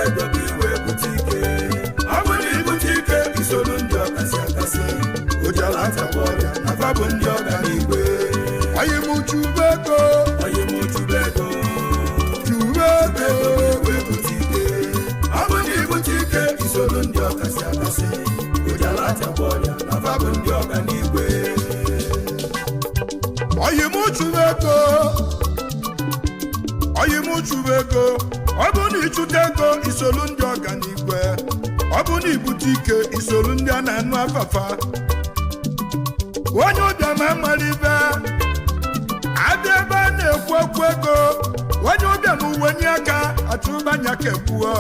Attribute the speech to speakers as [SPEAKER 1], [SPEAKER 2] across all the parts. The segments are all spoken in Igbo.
[SPEAKER 1] ego gị wee bute ike ọ bụ na ibute ike isoro ndị ọkasị akasị ụjala atakwa ọrịa na fa bụ ndị ọganigwe
[SPEAKER 2] Oyi mu chubego
[SPEAKER 1] onye mụ chube ego
[SPEAKER 2] chubego
[SPEAKER 1] wee bute ike ọ bụ na ibute ike isoro ndị ọkasị akasị ụjala atakwa ọrịa na fa bụ ndị ọganigwe
[SPEAKER 2] Oyi mu chubego Oyi mu chubego ọ bụ na ịchụta ego isoro ndị ọganigwe ọ bụ na ibute ike isoro ndị a na-anụ afafa onye ụbịam amalibe adị ebe a na-ekwu okwu ego onye ụbịam uwenye aka achụbanya ka ekwuo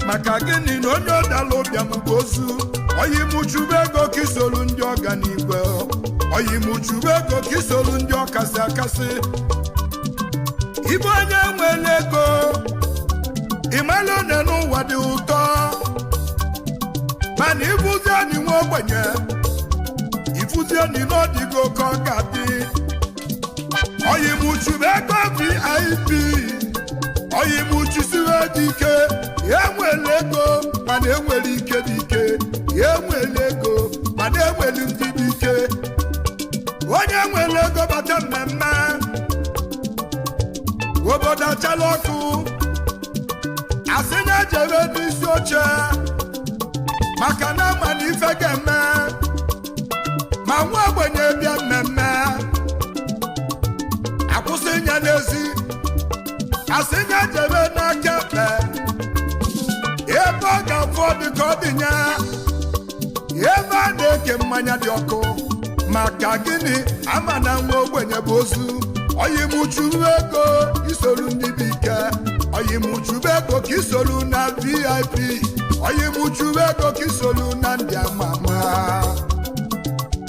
[SPEAKER 2] maka gịnị na onye ọdala ụbịam bụ ozu oyimuchube ego ka isolu ndị ọganigwe oyimuchube ego ka isolu ndị ọkasị akasị ibe onye nwere ego ịmala one n'ụwa dị ụtọ mana ịbụzi anyị nwe ogbenye ifuzi enyi n'ọdịgo ka ọ ga-adị oyimuchube ego VIP oyimuchisiwe dị ike ya enwere ego mana enwere ike dị ike ya enwere ego mana enwere ndị dị ike onye nwere ego bata mmemme obodo achala ọkụ asị na ejebe n'isi oche maka na ama na ife ga-eme ma nwa ogbenye bịa mmemme akwụsị nye n'ezi asị nye jebe n'aka ekpe ebe ọ ga-afọ dị ka ọ dị nya ebe a na-eke mmanya dị ọkụ maka gịnị ama na nwa ogbenye bụ ozu oyimuchube ego isolu ndị bụ ike oyimuchube ego ka isolu na VIP oyimuchube ego ka isolu na ndị ama ama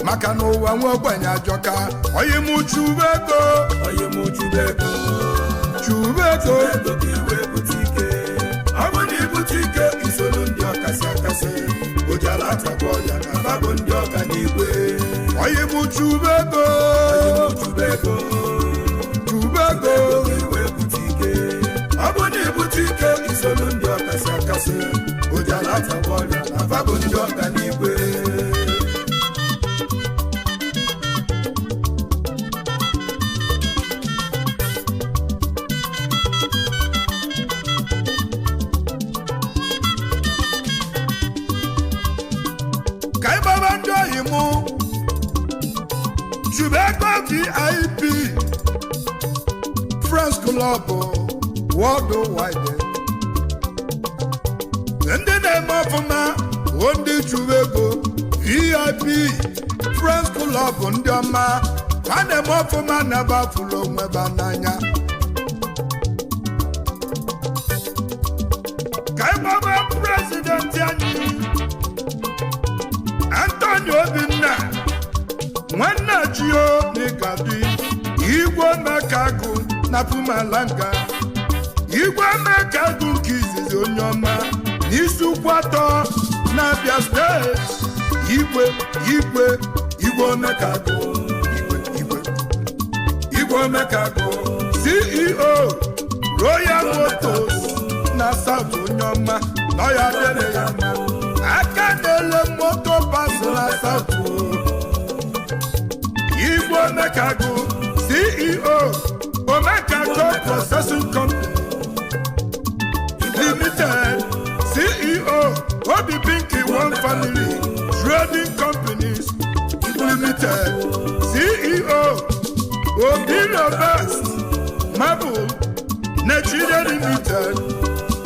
[SPEAKER 2] maka n'ụwa nwa ogbenye ajọka oyimuchube ego
[SPEAKER 1] oyimuchube ego
[SPEAKER 2] chube ego
[SPEAKER 1] ego gị wee bute ike ọ bụ na ibute ike isoro ndị ọkasị akasị ụjala atakwa ọrịa na fa bụ ndị ọganigwe
[SPEAKER 2] oyimuchube ego
[SPEAKER 1] oyimuchube ego
[SPEAKER 2] chube ego
[SPEAKER 1] ego gị wee bute ike ọ bụ na ibute ike isoro ndị ọkasị akasị ụjala atakwa ọrịa na fa bụ ndị ọganigwe
[SPEAKER 2] Chubego VIP France Club worldwide ndị na-eme ọfụma bụ ndị Chubego VIP France Club ndị ọma ha na-eme ọfụma na-ebe afụlụ onwe ba n'anya ka ịgbaba prezidenti anyị Anthony Obinna nwanne Chio n'Igadi Igwe Mekagụ na Pumalanga Igwe Mekagụ nke izizi onye ọma n'isi ụkwụ atọ na Abia steeti Igwe Mekagụ Igwe Mekagụ CEO Royal Motors na South onye ọma nọ ya dere ya mma aka na-ele moto pas na South Igwe Mekagụ CEO Omekagụ Processing Company Limited CEO Obi Pinky One Family Trading Companies Limited CEO Obi Robust Marble Nigeria Limited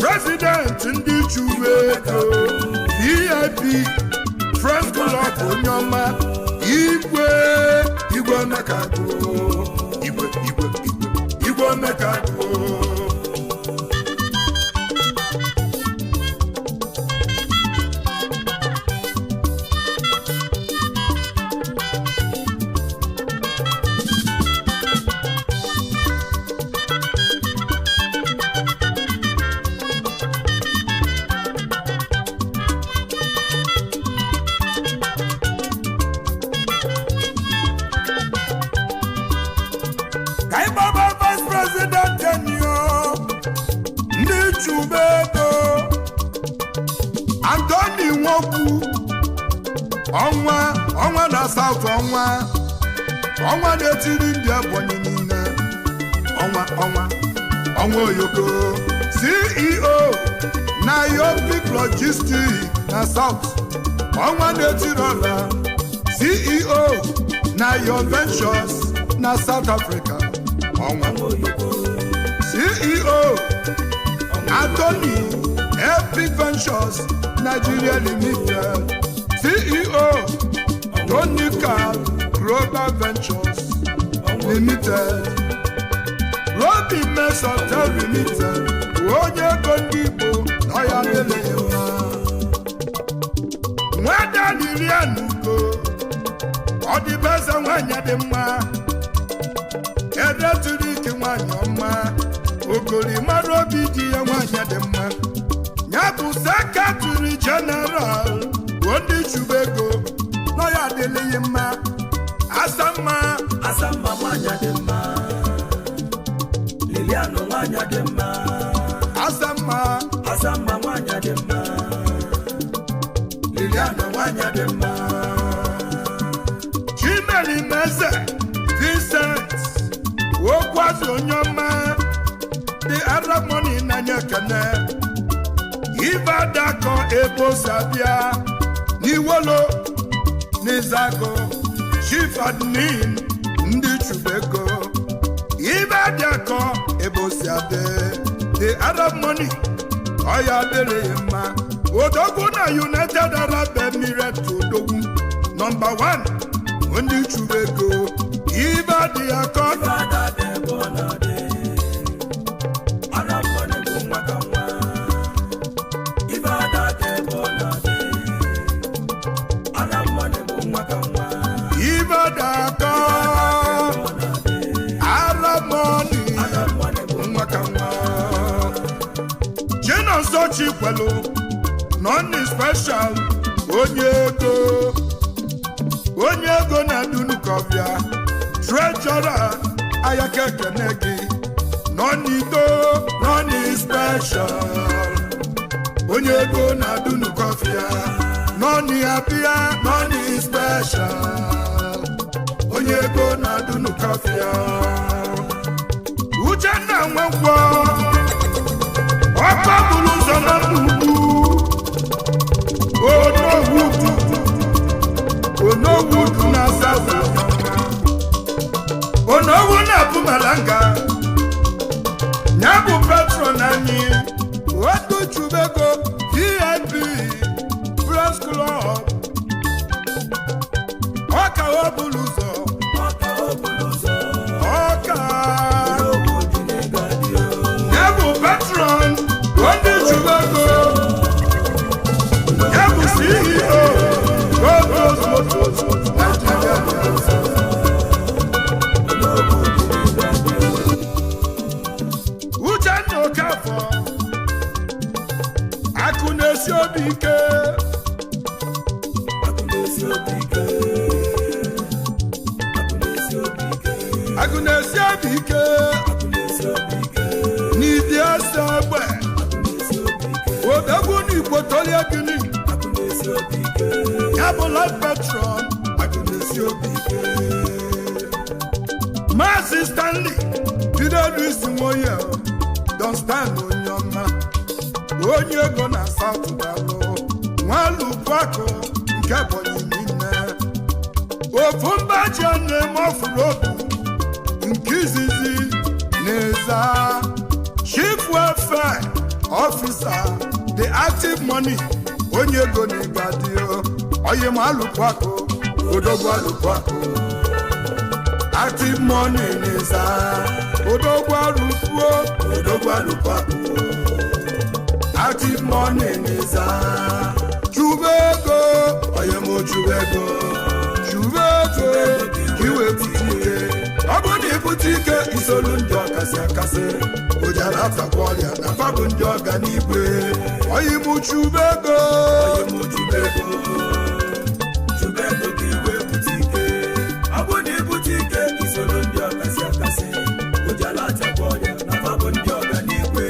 [SPEAKER 2] President ndị Chubego VIP France Club onye ọma Igwe Mekagụ Igwe Mekagụ ọnwa na South ọnwa na-etiri ndị Ebonyi niile ọnwa oyoko CEO na Yopik Logistics na South ọnwa na-etiri ọla CEO na Your Ventures na South Africa ọnwa CEO Anthony Epic Ventures Nigeria Limited CEO Tonica Global Ventures Limited Robi Mess Hotel Limited onye ego ndị Igbo na ya deleghị mma nwada Lilian Ugo ọ dị beze nwanyị dị mma edetụrụ ike nwanyị ọma ogori mara obi dị ya nwanyị dị mma ya bụ Secretary General ndị Chubego nọ ya adịlịghị mma Asamma nwanyị dị mma Lilian nwanyị dị mma Asamma nwanyị dị mma Lilian nwanyị dị mma Chimeli Meze Vincent Okwazi onye ọma the Arab money n'anya kene Ibadako Ebo Sabia Niwolo Nizago Chief Admin ndị Chubego Ibadako Ebo Sabia the Arab money Oya Delema Odogwu na United Arab Emirates Odogwu number 1 ndị Chubego Ibadako Chikwelu noni special onye ego na Dunukobia Treasurer Ayaka Kenegi noni special onye ego na Dunukobia noni abia noni special onye ego na Dunukobia Uchenna Nwankwo ọkọ bụrụ ụzọ na nnukwu onowudu na South onowu na-abụ Malanga ya bụ patron anyị otu Chubego VIP Press Club ọka obulu ụzọ ọka ya bụ patron Ndị Chubego ya bụ CEO Nigeria Uchenna Okafọ akụ na-esi obi ike n'ịdị ese egbe Odogwu n'Igbo tolie gịnị ya bụ life patron akụnesi obi ike Maazị Stanley Bidodu isi nwoye Don Stan onye ọma onye ego na South Dalụ Nwalubakụ nke Ebonyi niile ofu mba ji na-eme ọfụrụ obu nke izizi na-eza Chief Welfare Officer the active money onye ego na-egadio oye ma alụkwako Odogwu alụkwako active money na-eza Odogwu alụkwako active money na-eza Chubego oye mo Chubego iwe butike ọ bụ na ibute ike isolu ndị ọkasị akasị ojara atakwa ọrịa na fabụ ndị ọganigwe oyimu Chubego ka iwe butike ọ bụ na ibute ike isolu ndị ọkasị akasị ojara atakwa ọrịa na fabụ ndị ọganigwe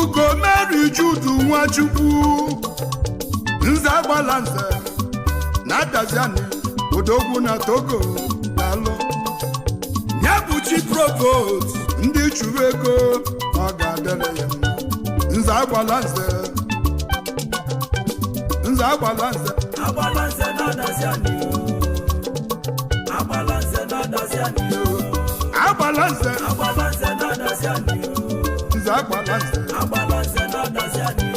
[SPEAKER 2] Ugo Mary Judu Nwachukwu Nze agbala nze na Daziani Odogwu na Togo Dalo Nyabuchi Provost ndị chụrụ ego ọ ga-adịrị ya mma Nze agbala nze Nze agbala nze
[SPEAKER 1] agbala nze na Daziani agbala nze na Daziani
[SPEAKER 2] agbala nze
[SPEAKER 1] na Daziani
[SPEAKER 2] Nze agbala nze
[SPEAKER 1] na Daziani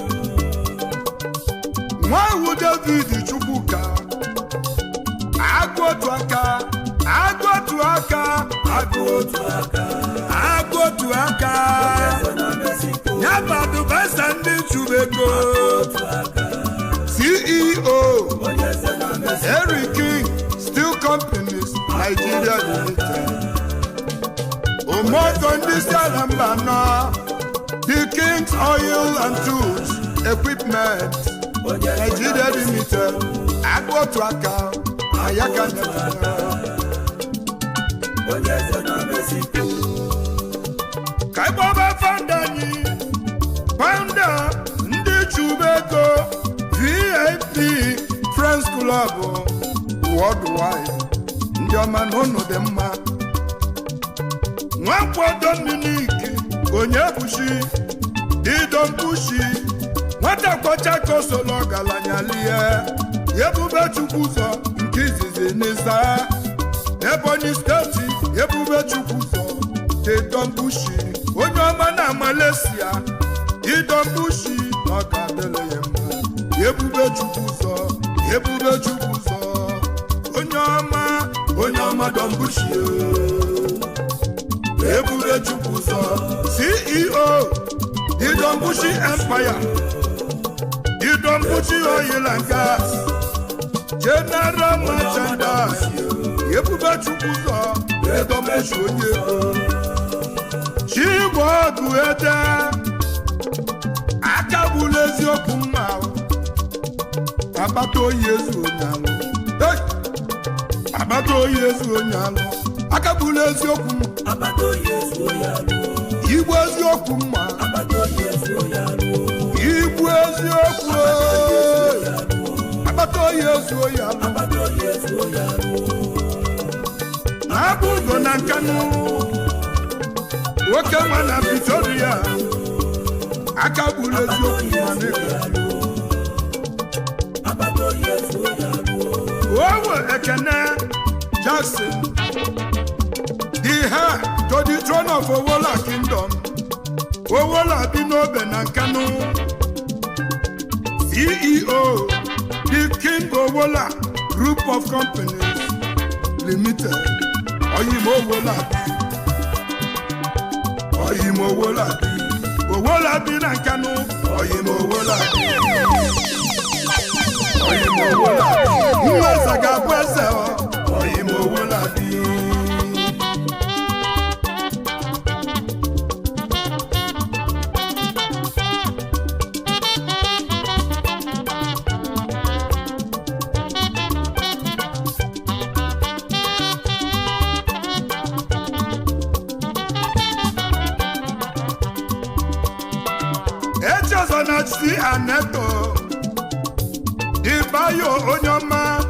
[SPEAKER 2] Nwawu David Chukwuka agụ otu aka Nyabadu Besa ndị Chubego CEO Harry King Steel Companies Nigeria Limited Omoto ndị Salambana The King's Oil and Tools Equipment Nigeria Limited agụ otu aka Ayaka Kaibaba founder ndị Chubego VIP Friends Club Worldwide ndị ọma n'ụnụ dị mma Nwankwodo Dominique onye bushi Dido Mbushi nwata kọcha kosolo ọgaranya Ebube Chukwuzọ nke izizi n'Ịza Ebonyi steeti Ebube Chukwuzọ Dido Mbushi onye ọma na Malaysia Dido Mbushi ọ ga-adịrị ya mma Ebube Chukwuzọ onye ọma Dido Mbushi Ebube Chukwuzọ CEO Dido Mbushi Empire Dido Mbushi Oil and Gas General Merchandise Ebube Chukwuzọ Dido Mbushi onye Chigbogu Ede Akagbula eziokwu mma Agbata oyi ezu onye alụ Agbata oyi ezu onye alụ Akagbula eziokwu mma Igbo eziokwu mma Igbo eziokwu Agbata oyi ezu onye alụ Na-abụ ugo na Nkanu Nwoke nwa na Victoria Akagbula eziokwu mma n'ego Owe Ekene Jackson the heir to the throne of Owola Kingdom Owola Binobe na Nkanu CEO the King Owola Group of Companies Limited Oyimo Owola bi na Nkanu Oyimo Owola Nweza ga-abụ eze Oyimo Owola bi Echezona Aneto Ibayo Onyoma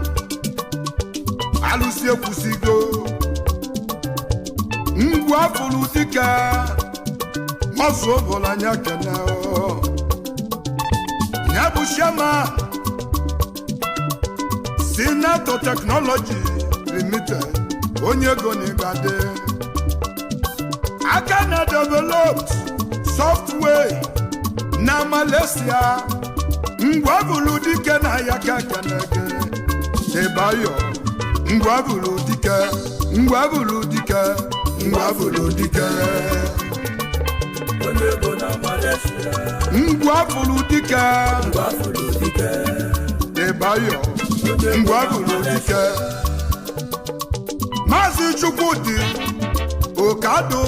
[SPEAKER 2] Alusi ekwusigo Ngwa fulu dika Maso bolanya kena Nyabu Shama Sinato Technology Limited Onyego Nigade Akana developed software na Malaysia Ngwabulu dike na Ayaka kenege Debayo Ngwabulu dike
[SPEAKER 1] Onyego na Malaysia
[SPEAKER 2] Ngwabulu dike Debayo Ngwabulu dike Mazi Chukwudi Okado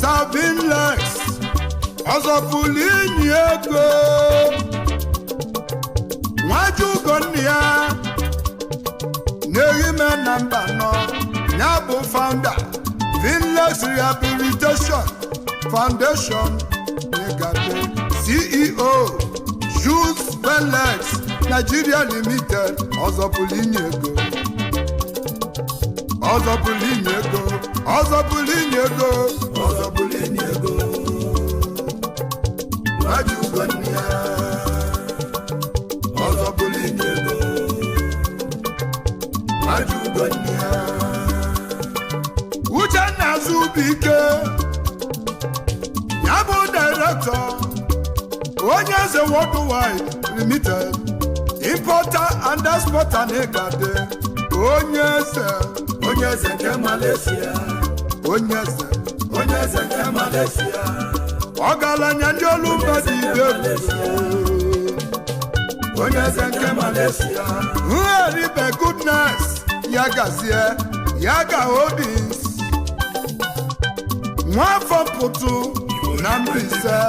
[SPEAKER 2] Sabinlex Ozubulu ego Nwajugo nnia N'ehime na mba nọ Nyabụ founder Vinlex Rehabilitation Foundation Negate CEO Juice Belex Nigeria Limited Ozubulu ego Ozubulu ego Ozubulu ego Ozubulu ego Majugonia Ozubulu ego Majugonia Uchenna Zubike Yabo Director Onyeze Worldwide Limited Importer and Exporter Negade Onyeze nke Malaysia Onyeze nke Malaysia Ogalanya ndị olumba dị ibe Onyeze nke Malaysia Nweribe Goodness Yagazie Yaga Holdings Nwafọ Putu na Mbise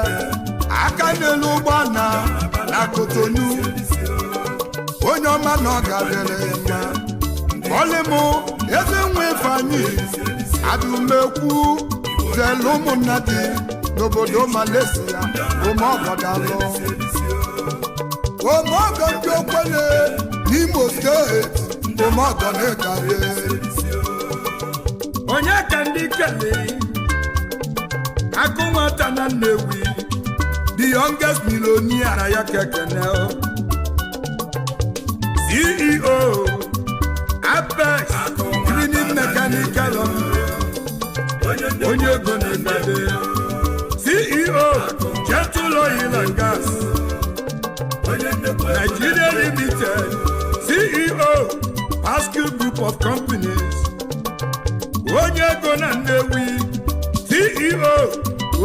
[SPEAKER 2] aka n'elu ụgbọala na Kotonu onye ọma na ọ ga-adịrị ya Olimu eze nwe Ifeanyi Adumekwu zelu ụmụnna dị n'obodo Malaysia Omeọgọdalụ Omeọgọ ndị Okwele n'Imo steeti Omeọgọ na-egade onye ka ndị kele akụ nwata na Nnewi the youngest millionaire Ayaka Kenel CEO Apex Cleaning Mechanical onye ego na-egade CEO Gentle Oil and Gas Nigeria Limited CEO Pascal Group of Companies onye ego na Nnewi CEO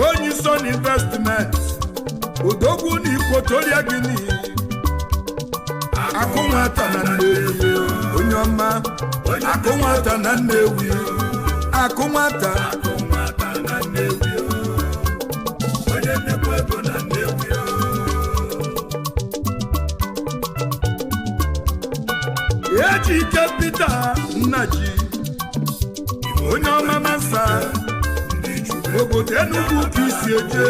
[SPEAKER 2] onye Son Investments Odogwu na Equatorial Guinea akụ nwata na Nnewi onye ọma akụ nwata na Nnewi akụ nwata na Nnewi onye nnekwu ego na Nnewi Ejike Peter Nnaji onye ọma Masa obodo Enugu ka isi eje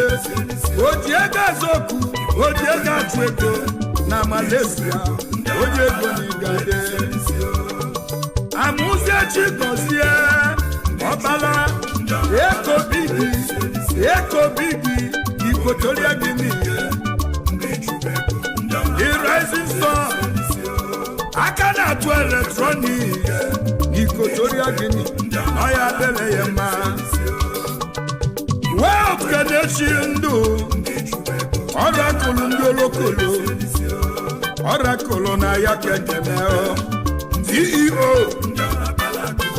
[SPEAKER 2] oji ego azoku oji ego achụ ego na Malaysia onye ego n'igade Amụzie Chigozie Ọbala Eko Bigi Equatorial Guinea The Rising Star aka na-atụ electronic Equatorial Guinea ọya dele ya mma Wealth Kadeshi ndụ Oracle ndị olokolo Oracle na Ayaka Kenel CEO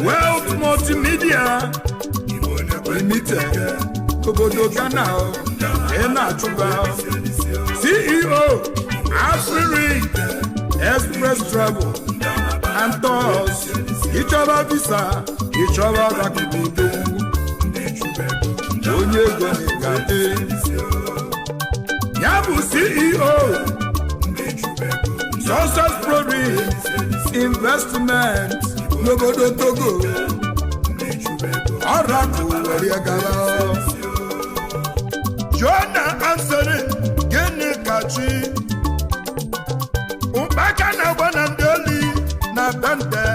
[SPEAKER 2] Wealth Multimedia Limited obodo Ghana na-achụba CEO Africa Express Travel and Tours ịchọba visa ịchọba rakibido onye ego n'igade ya bụ CEO Success Province Investment n'obodo Togo Oracle were gara Jona Ansari gịnị kachi Ụkpaka na gbana ndị oli na Bende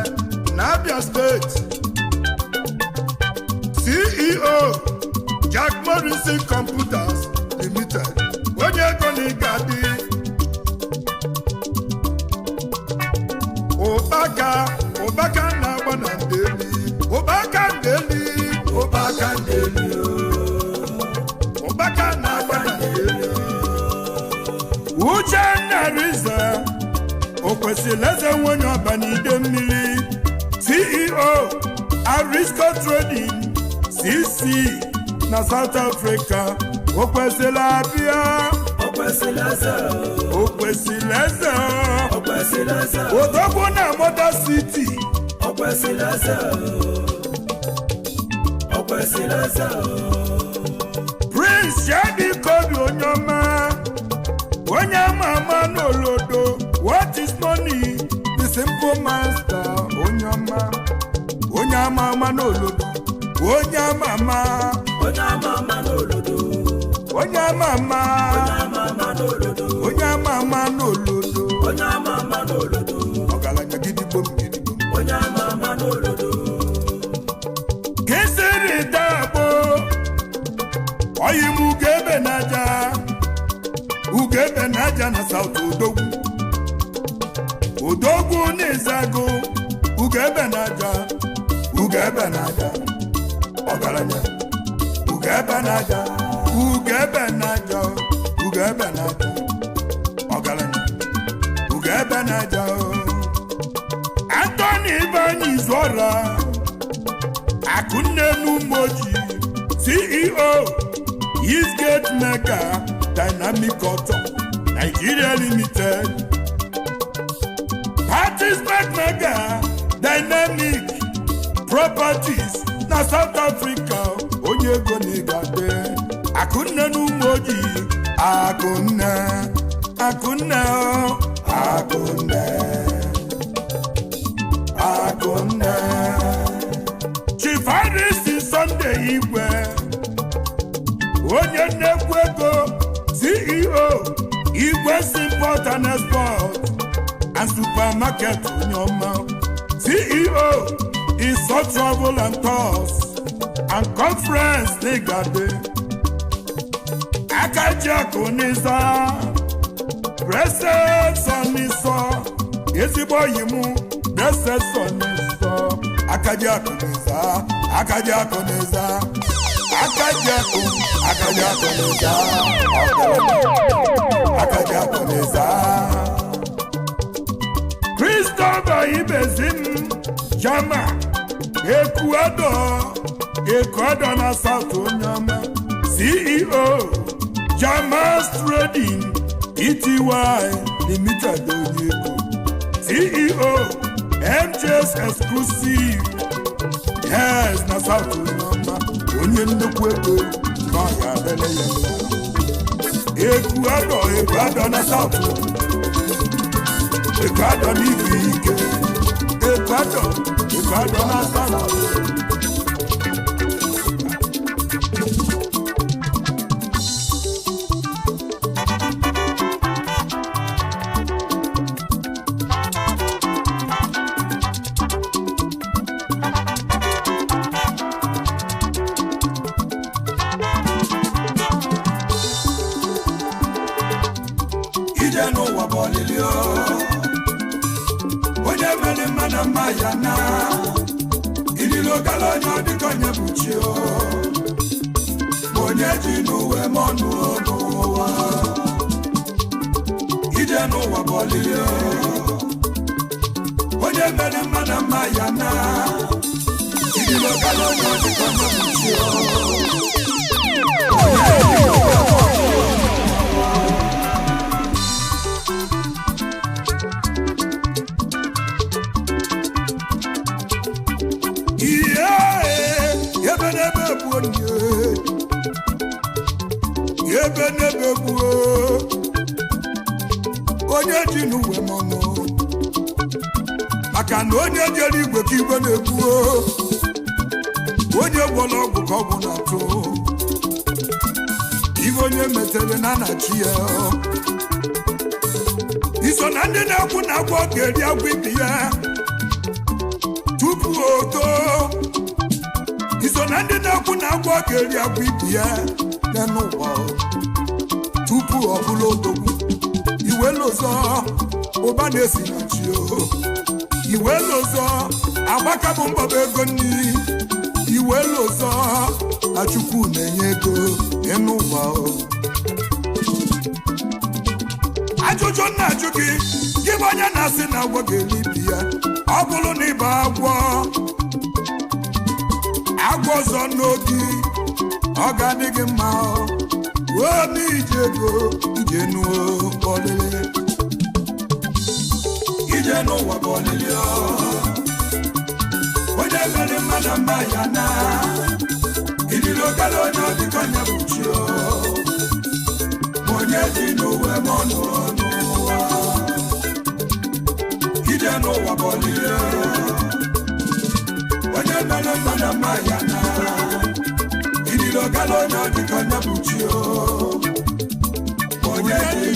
[SPEAKER 2] na Abia State CEO Jack Morrison Computers Limited onye ego n'igadi Ụkpaka na-agba na ndeli Ụkpaka na-agba na ndeli Uchenna Riza Okwesịrị eze nwenye ọba n'ide mmiri CEO Arisco Trading CC na South Africa Okwesịrị abịa Okwesịrị eze Odogwu na Mother City Prince Shadi Kobi Onyoma onye ama n'olodo what is money the simple master onye ama n'olodo onye ama n'olodo onye ama onye ama ama n'olodo ọgaranya gidigbom
[SPEAKER 1] onye ama ama n'olodo
[SPEAKER 2] kesịrị dagbo oyim ugebe n'aja na South odogwu n'Izago ugebe n'aja ọgaranya ugebe n'aja ọgaranya ugebe n'aja Anthony Ibanyi Zora Akunne Numoji CEO Eastgate Mega Dynamic Auto Nigeria Limited Participant Mega Dynamic Properties na South Africa onye ego n'igade Akunne Numoji Akunne Chief Harris Sunday Igwe onye nnekwu ego CEO Igwe Import and Export and Supermarket Onyoma CEO Iso Travel and Tours and Conference Nigade Akajiako Nisa Blessed Soniso ezigbo yimu Blessed Soniso Akajiako Nisa Christopher Ibezim Jama Ecuador na South Onyama CEO Jamas Trading Pty Limited Onyeko CEO MJ's Exclusive Yes na South Onyama onye nnukwu ego n'ọya adịla ya Ecuador na South Ecuador n'ihi ike Ecuador na South onye mere mana mmanya na ililo galanya dịkonye buchio onye ji n'uwe mọnụ n'ụwa ije n'ụwa bọlilio onye mere mana mmanya na ililo galanya dịkonye buchio ebe n'ebe gbuo onye ji n'uwe mọnụ maka na onye jere igwe ka igwe na-egbuo onye gwọrọ ọgwụ ka ọgwụ na-atụ ibe onye metere na anachi ya iso na ndị na-ekwu na agwọ ga-eri agwọ ibi ya tupu o too iso na ndị na-ekwu na agwọ ga-eri agwọ ibi ya n'ụwa tupu ọ bụla odogwu iwe lụzọ ụba na-esi na chi iwe lụzọ agbaka bụ mbọba ego nri iwe lụzọ na Chukwu na-enye ego n'ụwa ajụjụ na-ajụ gị bụ onye na-asị na agwọ ga-eri ibi ya ọ bụrụ na ịba agwọ ọzọ n'obi ọ ga-adị gị mma obi ije ego ije nuo ọlịlị ije n'ụwa bụ ọlịlị onye mere mmadụ mma ya na ililo gala onye ọdịkonye bụ chi onye dị n'uwe mọnụ n'ụwa ije n'ụwa bụ ọlịlị onye mere mmadụ mma ya na ililo gala onye ọdịkonye bụ chi onye dị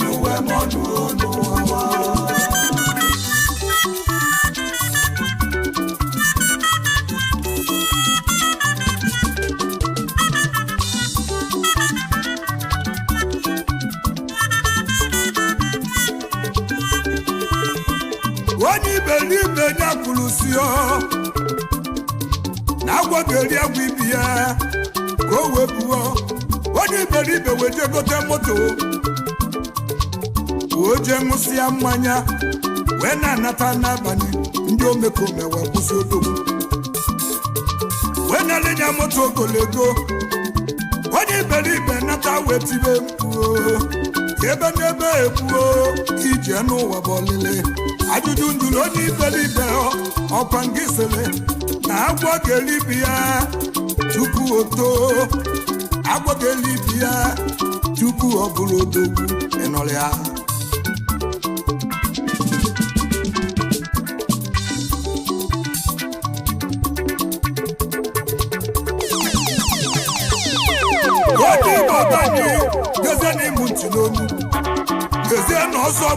[SPEAKER 2] iberibe nya kwulusio na agwọ ga-eri agwọ ibi ya ka o wepụọ onye iberibe weje gote moto oje ṅụsịa mmanya wee na-anata n'abalị ndị omekome wee kwụsị odogwu wee na-alịnya moto ogologo onye iberibe nata wee tibe mkpuo ebe n'ebe ekpuo ije n'ụwa bụ ọlịlị ajụjụ njụrụ onye iberibe ọkwa ngị sịrị na agwọ ga-elibi ya tupu o too agwọ ga-elibi ya tupu ọ bụrụ odogwu ịnọrọ ya onye Igbo banye gezie n'ịmụ ntị n'onu gezie na ọzọ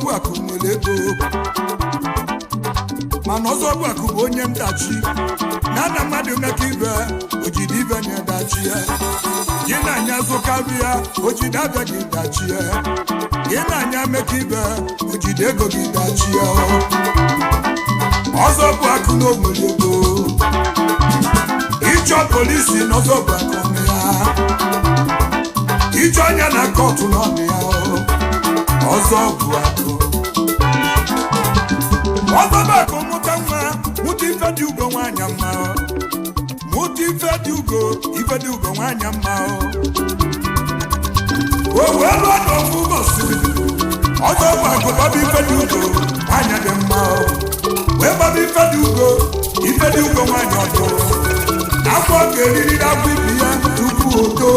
[SPEAKER 2] bụ akụ nwere ego mana ọzọ bụ akụ bụ onye ndachi na ana mmadụ meka ibe ojide ibe na-edachi ya gị na anya zụkarịa ojide abịa gị dachi ya gị na anya meka ibe ojide ego gị dachi ya ọzọ bụ akụ na onwere ego ịchọ polisi na ọzọ bụ akụ ya ịchọ anya na kọtụ n'ọnụ ya ọzọ bụ akụ ọzọbakụ mụta nwa mụta ife dị ugo nwanyị mma mụta ife dị ugo nwanyị mma o wee lụọ n'ofu ụbọchị ọzọbakụ baba ife dị ugo nwanyị dị mma wee baba ife dị ugo nwanyị ọdụ agwọ ga-eririri agwọ ibi ya tupu o too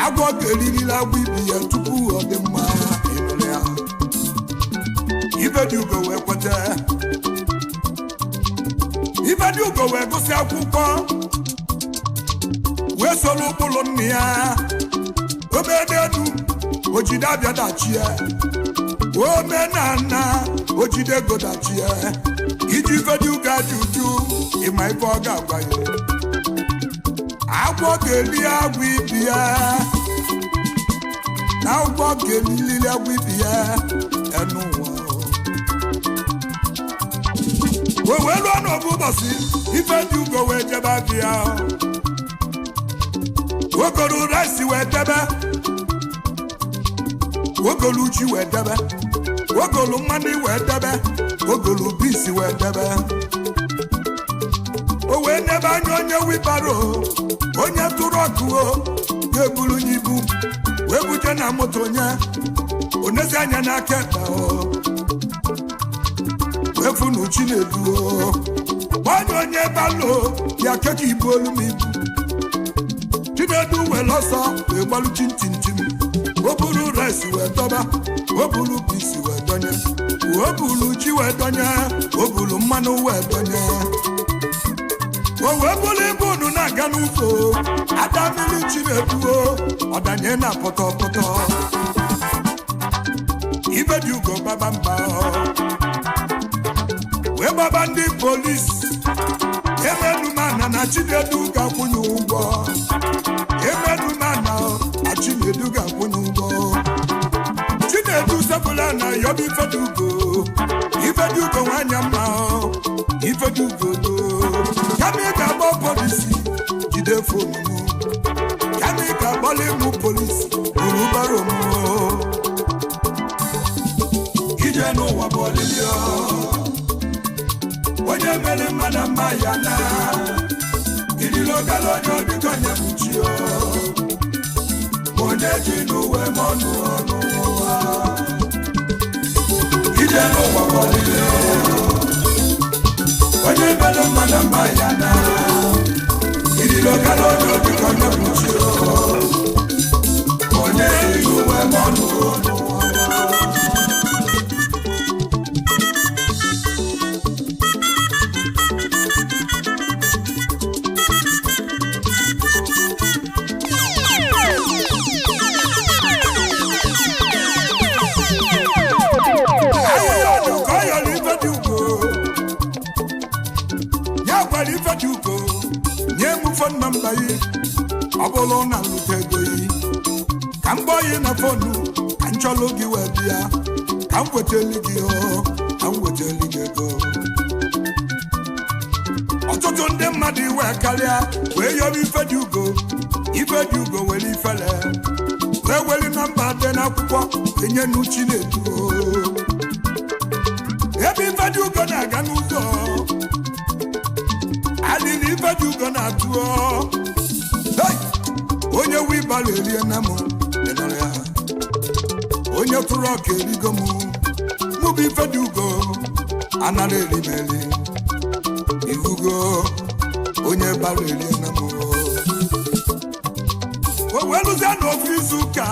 [SPEAKER 2] agwọ ga-eririri agwọ ibi ya tupu ọ dị mma ịnụrụ ya Ifediugo wee kweta Ifediugo wee gụsị akwụkwọ wee soro ụkpụrụ nne ya omenelu ojide abịa dachie omenana ojide ego dachie iji Ifediugo ajụjụ ịma ife ọ ga-agwa ya agwọ ga-eli agwọ ibi ya na agwọ ga-elili agwọ ibi ya enu ụwa wee lụọ n'obu ụbọchị Ifediugo wee jebe abịa wogolu rice wee debe wogolu ji wee debe wogolu mmanụ wee debe wogolu bisi wee debe o wee nebe anya onye wibaro onye tụrụ ọkụ ga-eburu n'ibu wee buje na moto onye onezi anya n'aka ekpe efunu Chinedu gbanye onye balo ya keka ibu olu m ibu Chinedu wee lọsọ wee gbalụ chintintim o buru rice wee dọba o buru bisi wee donye o buru ji wee donye o buru mmanụ wee donye o wee buru ibu unu na-aga n'ụzọ ada mmiri Chinedu ọdanye na pọtọpọtọ Ifediugo baba mba wee gbaba ndị polisi emedumana na Chinedu ga-akwụnye ụgwọ emedumana na Chinedu ga-akwụnye ụgwọ Chinedu sepụla na yọba Ifediugo nwanyị mma Ifediugo kama ị ga-agba polisi jide fonu kama ị ga-agbalị ịmụ polisi buru baro m ije n'ụwa bụ olili onye mere mmadụ mma ya na idilogala onye obikonye mụchio onye ji n'uwe mọnụ n'ụwa ije n'ụwa bọlile onye mere mmadụ mma ya na idilogala onye obikonye mụchio onye ji n'uwe mọnụ n'ụwa Ifediugo nye m fon nọmba yi ọ bụrụ na nlute ego yi ka m gbọọ yi na fonu ka nchọlụ gị wee bịa ka m weteli gị ka m weteli gị ego. Ọtụtụ ndị mmadụ iwe karịa wee yọrọ ife dị ugo were ifele wee weli nọmba dị n'akwụkwọ enye n'uchi na-edu ebe ife dị ugo na-aga n'ụzọ adịghị ife dị ugo na-atụ onye wibara erie na m ịnọrọ ya onye tụrụ ọka erigo m mụ bụ ife dị ugo anara erimeri ihugo onye bara erie na m wee lụzie n'ofu izu ụka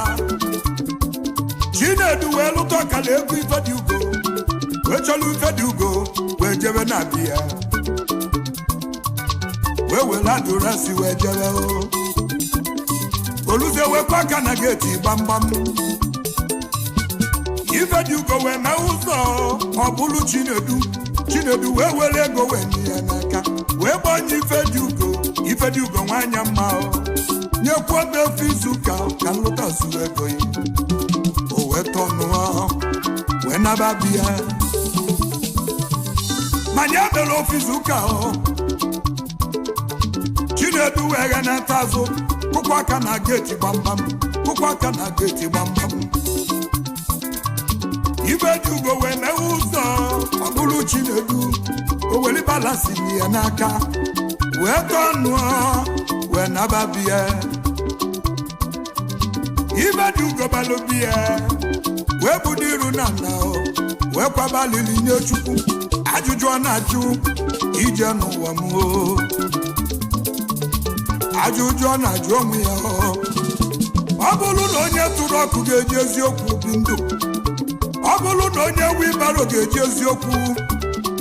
[SPEAKER 2] Chinedu wee lụta ọkala ego ife dị ugo wee chọrọ ife dị ugo wee jebe na biya wee were adụrasị wee jebe oluzie wekwa aka na geeti gbamgbam ife dị ugo wee mee ụzọ ọ bụrụ Chinedu wee were ego wee nye ya n'aka wee gbanye ife dị ugo nwanyị mma nyekwa ebe ofe izu ụka ka nlụta zuru ego ya o wee tọnụọ wee naba biya manya mere ofe izu ụka Chinedu wee gha na-ata azụ kụkwa aka na geeti gbamgbam ife dị ugo wee mee ụzọ ọ bụrụ Chinedu o weli balansi ya n'aka wee tọnụọ wee naba biya ife dị ugo balụ biya wee budo iru na nna wee kwaba lili nye Chukwu ajụjụ ọ na-ajụ ije n'ụwa m ajụjụ ọ na-ajụ onwe ya ọ bụrụ na onye tụrụ ọkụ ga-eji eziokwu bi ndụ ọ bụrụ na onye wibaro ga-eji eziokwu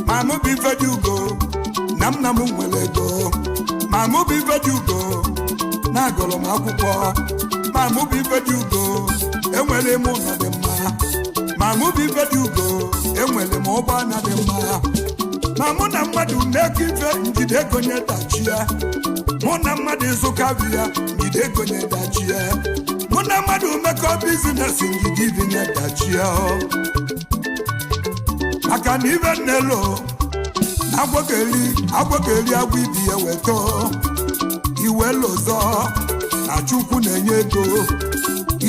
[SPEAKER 2] ma mụ bụ ife dị ugo na nna m nwere ego ma mụ bụ ife dị ugo na-agụrụ m akwụkwọ ma mụ bụ ife dị ugo enwere m ụlọ dị mma ma mụ bụ ife dị ugo enwere m ụgbọala dị mma ma mụ na mmadụ na-eke ife njide ego nye dachie mụ na mmadụ ịzụka biya njide ego nye dachie mụ na mmadụ mekọ bizines njide ibi nye dachie maka na ibe nnelo agwọgeli agwọ ibi ya weto iwe lozọ na Chukwu na-enye ego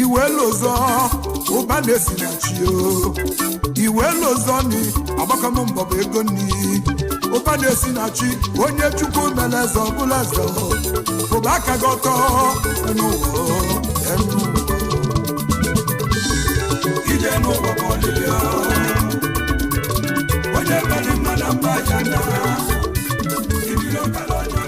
[SPEAKER 2] iwe lozọ ụba na-esi na chi iwe lozọ ni agbakọm mbọbụ ego ni ụba na-esi na chi onye Chukwu mere eze ọbụla eze ụba aka gị ọtọ ije n'ụwa bụ ọlịlị onye mere mmadụ mba ya na ibiri ọkala onye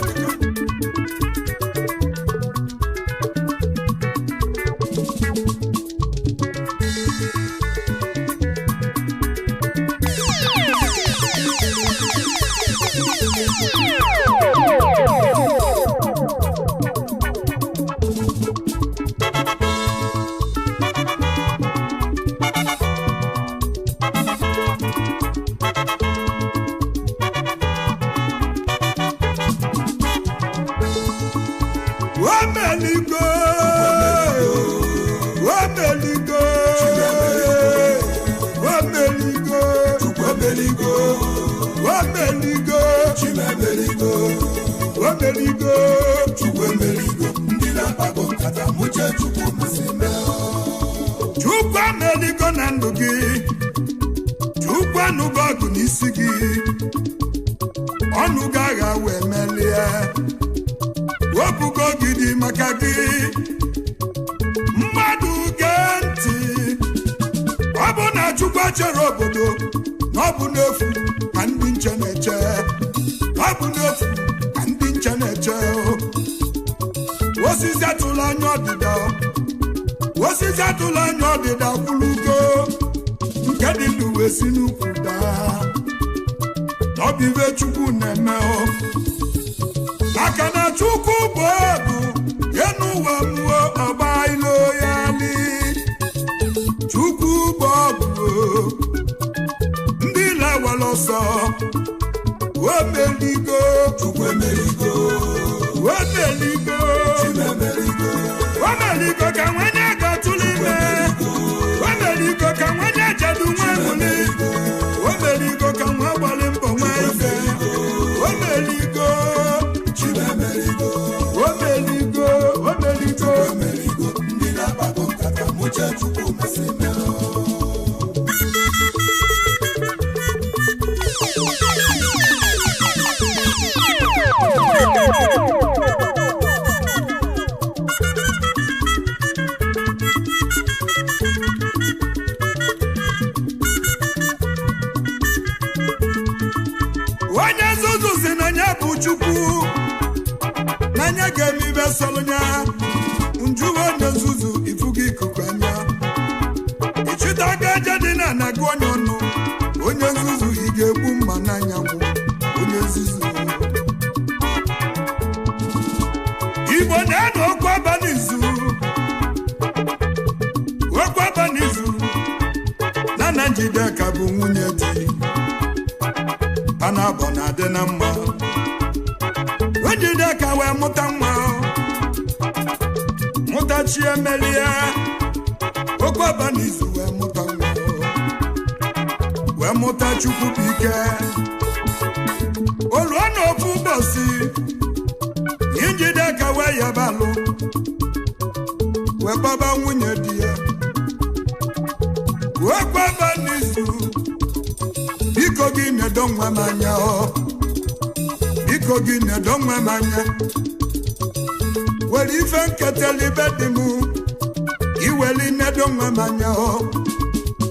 [SPEAKER 2] Chukwu ameligo na ndụ gị Chukwu anụgo ọgụ n'isi gị ọnụ gị agha wee melie wepụgo gị dị maka gị mmadụ gee ntị ọ bụ na Chukwu chere obodo na ọ bụ n'efu ka ndị nche na-eche ọ bụ n'efu ka ndị nche na-eche osisi atụla anya ọdịda kwulugo nke dị ndụ wee si n'ukwu daa n'ọbịbe Chukwu na-eme maka na Chukwu bụ ọgụ ya n'ụwa mmụọ ọgba ilo ya li Chukwu bụ ọgụ ndị lawara ọsọ omeligo Chukwu emeligo omeligo omeligo ka nwanye ga-atụrụ ime omeligo ka nwanye jedu nwa
[SPEAKER 1] uche Chukwu mesịrị mee.
[SPEAKER 2] onye nzuzu si na nya bụ Chukwu na nya ga-eme ibe sọlụnya njuwe onye nzuzu ifugo ikuku anya ịchịta aka aja dị na anaghị onye ọnụ onye nzuzu ị ga-egbu mma n'anyanwụ onye nzuzu Igbo na-anọ okwu abalị izu na Njideka bụ nwunye di a na-abọ na-adị na mma Njideka wee mụta nwa mụtachi emelie okwu abalị izu wee mụta nwa wee mụta Chukwu bụ ike oluo n'ofu ụbọchị Njideka wee yabalụ wee gbaba nwunye di ya wee kwaba n'izu biko gị nedo nwa m anya biko gị nedo nwa m anya were ife nketelibe dị m iweli nedo nwa m anya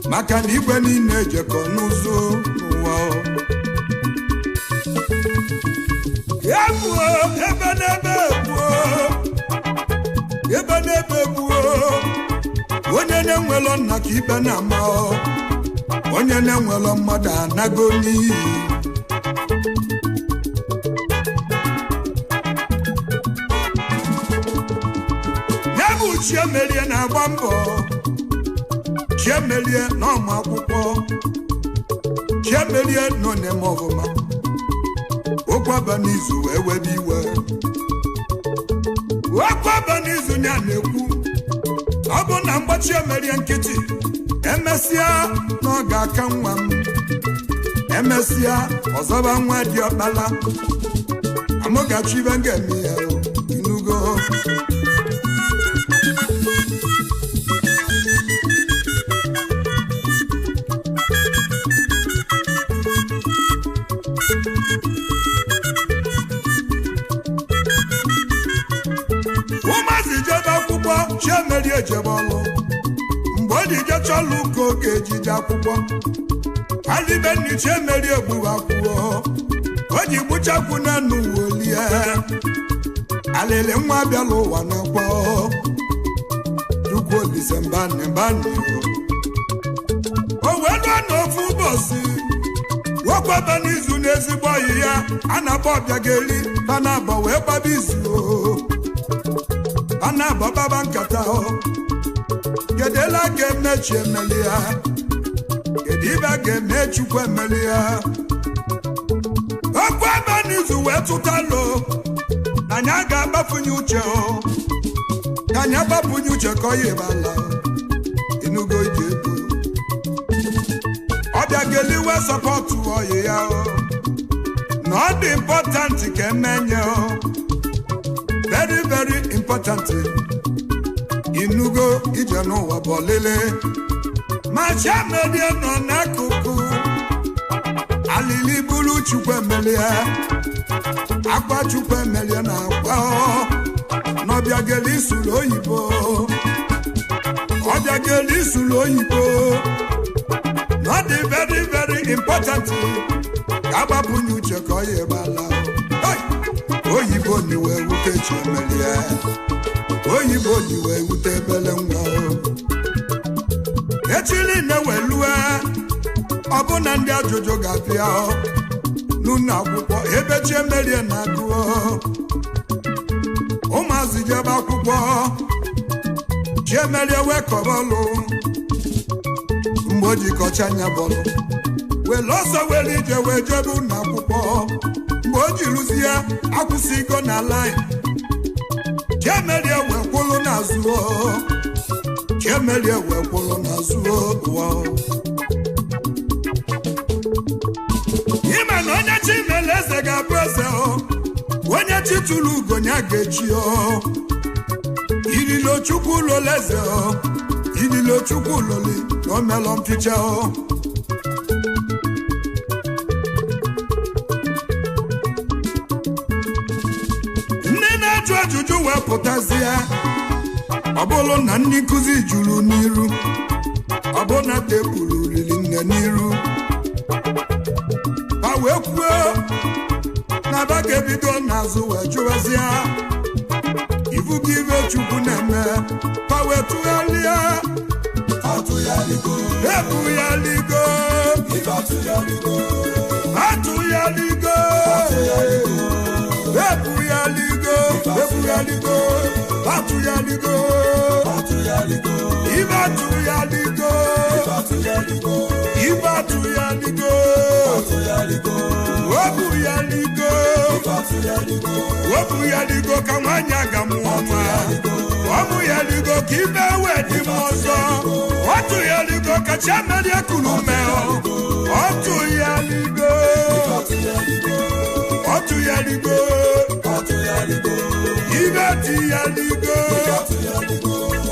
[SPEAKER 2] maka na igwe niile ejekọ n'ụzọ n'ụwa ya gbuo ebe n'ebe gbuo onye na-enwelo nna ka ikpe na-ama onye na-enwelo mmadụ anago n'iyi ya bụ Chiemelie na-agba mbọ Chiemelie n'ọmụ akwụkwọ Chiemelie nọ na-eme ọfụma okwaba n'izu wee webe iwe okwaba n'izu ya na-ekwu ọ bụ na mgbachi Chiemelie nkịtị emesịa na ọ ga-aka nwa m emesịa ọzọba nwa dị ọkpala amụgachi ibe ga-eme ya inugo ụmụazị jebe akwụkwọ Chiemelie jebe ọlụ mgbe o ji jechalụ ka oge ejije akwụkwọ alibenni Chiemelie gbuwe akwụkwọ o ji gbuchakwu na n'uwolie alịlị nwa bịala ụwa n'ọkpọ Chukwu Olise mbani o wee lụọ n'ofu ụbọchị wokwaba n'izu n'ezigbo ọyị ya a na-akpọ ọbịageli ha na-abọ wee gbaba izu a na-abọ baba nkata kedụ a ga-eme Chiemelie kedu ibe a ga-eme Chukwu Emelie okwu ebe n'izu wee tụtalụ na anyị ga-agbafunye uche ka anyị agbafunye uche ka ọ ya ebala inugo iji ego ọbịageli wee sọpọtụ ọyị ya na ọ dị important ka emenye very very important inugo ije n'ụwa bụ ọlịlị ma Chiemelie nọ n'akụkụ alili bụrụ Chukwu Emelie akwa Chukwu Emelie na akwa n'ọbịageli isuru oyibo ọbịageli isuru oyibo na ọ dị very very important ka agbapụnye uche ka ọ ya ebala oyibo ni wee wute Chiemelie oyibo ji wee wute ebele nwa echili na-ewelue ọbụna ndị ajụjụ ga-abịa n'ụlọ akwụkwọ ebe Chiemelie na-agụọ ụmụazị jebe akwụkwọ Chiemelie wee kọbọlụ mgbe o jikọcha anya bọlụ wele ọsọ were ije wee jebe ụlọ akwụkwọ mgbe o ji rụzie akwụsịgo na line Chiemelie wee kwụlụ n'azụ Chiemelie wee kwụlụ n'azụ ụwa ime na onye chi mere eze ga-abụ eze onye chi tụrụ ugo ya ga-echi irilo Chukwu ụlọ eze idilo chukwu loli no melon picha o nne na-ajụ ajụjụ wepụtazie ọ bụrụ na ndị nkụzi juru n'iru ọ bụ na tebụl riri nne n'iru ha wee kwuo na ba ga-ebido n'azụ wee jụwazie ifu gị ibe chukwu na-eme ha wee tụgharịa
[SPEAKER 1] atụghaligo
[SPEAKER 2] ebugharịgo
[SPEAKER 1] atụghaligo
[SPEAKER 2] atụgharịgo ebugharịgo ebugharịgo atụgharịgo
[SPEAKER 1] atụghaligo
[SPEAKER 2] ibe atụgharịgo ibe atụgharịgo webugharịgo webugharịgo ka nwanyị aga mụọ nwa ọbụgharigo ka ibe wee dị m ọzọ ọtụgharigo ka chiamerie kuru mee ọtụgharigo ọtụgharigo ibe tụgharigo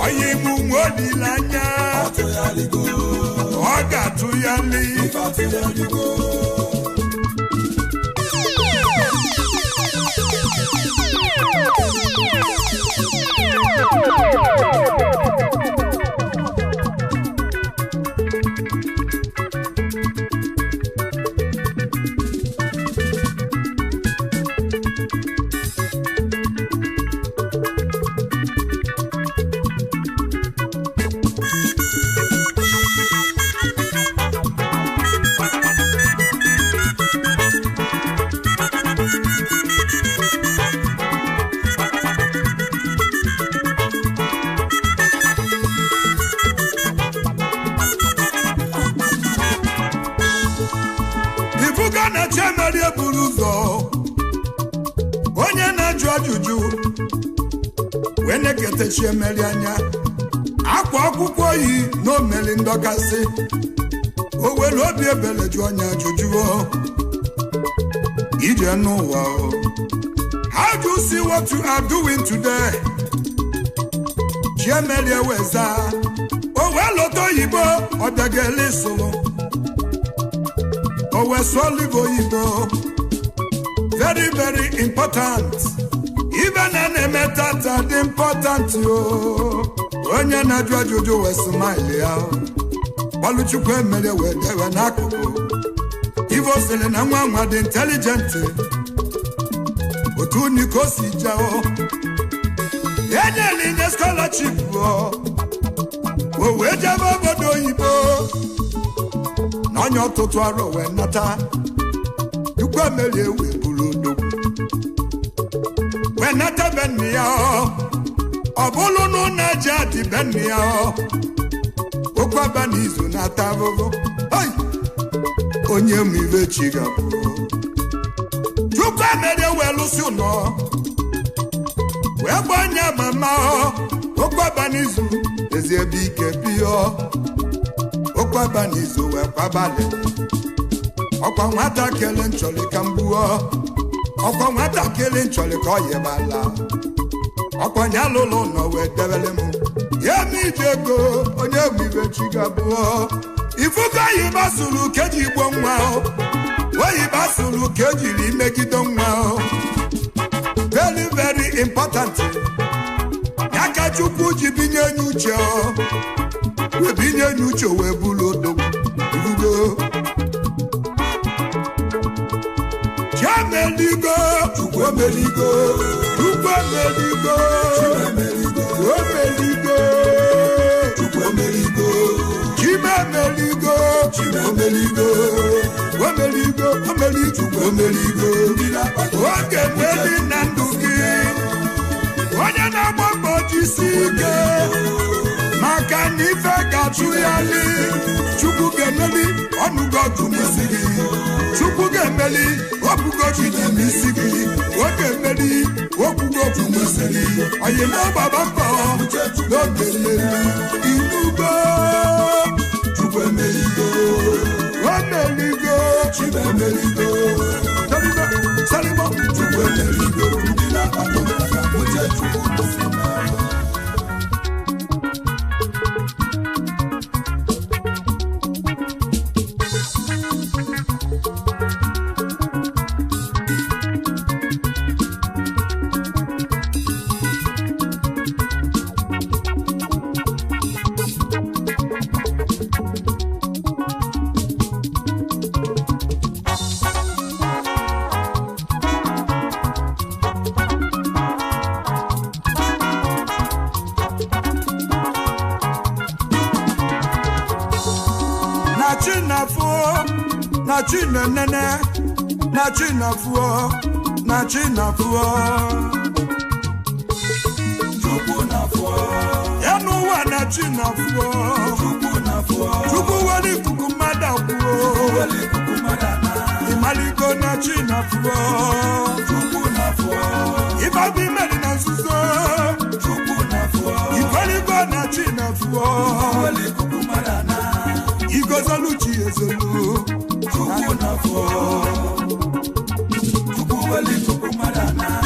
[SPEAKER 2] onye ime nwe olileanya ọ ga-atụghari chiemeri anya akwa akwụkwọ yi n'omeli ndọgasị o were obi ebele jụ onye ajụjụ ije n'ụwa how do you see what you are doing today chiemeri eweza o wee lọta oyibo ọbịageli sụrụ o wee sụọ olive oyibo very very important even an tata dị important onye na-ajụ ajụjụ wee smile ya Ọlụchukwu emere wee dewe n'akụkụ Ivo sịrị na nwa nwa dị intelligent otu niko si jao enyela inye scholarship o wee jebe obodo oyibo na onye ọtụtụ arọ wee nata Chukwu emere wee buru odogwu wenata benni ya ọ bụrụ na ụna ji adị benni ya ụkwaba n'izu na-ata ahụhụ onye m ibe chi gabụ Chukwu emere wee lụsị ụlọ wee gbanye mama ụkwaba n'izu ezi ebe ike biyo ụkwaba n'izu wee kwabalị ọkwa nwatakịrị nchọrị ka mgbuo ọkwa nwatakịrị nchọrị ka ọ yebala ọkwa nya lụlụ nọ wee debere m ya ma ije ego onye bụ ibe chi gabụọ ifugo oyibo sụrụ ka eji igbo nwa oyibo sụrụ ka ejiri megide nwa very very important ya ka Chukwu ji binye enye uche wee binye enye uche wee bụrụ odogwu ifugo Chiameligo, Chukwu emeligo, Chukwu emeligo, Chiameligo, Chukwu emeligo, Chiameligo, Chiameligo, Omeligo, Omeligo, Chukwu emeligo, oge meli na ndụ gị, onye na-agba mbọ jisi ike, maka na ife ga-atụgharị, Chukwu ga-emeli ọnụgọ ọgụ n'isi gị. Chukwu ga-emeli okwugo jiji n'isi gị ọ ga-emeli okwugo otu n'isi gị onye na ọgbaba mbọ n'oge nlele inugo Chukwu emeligo omeligo Chukwu emeligo salibo Chukwu emeligo ndị na-akpata uche Chukwu chinafo na chinenene na chinafo na chinafo Yanuwa na chinafo Chukwu wali kukumada kuo Imaliko na chinafo Ibabi meli na suzo Ibaliko na chinafo Igozolu chi ezolu Chukwu wali kukumadana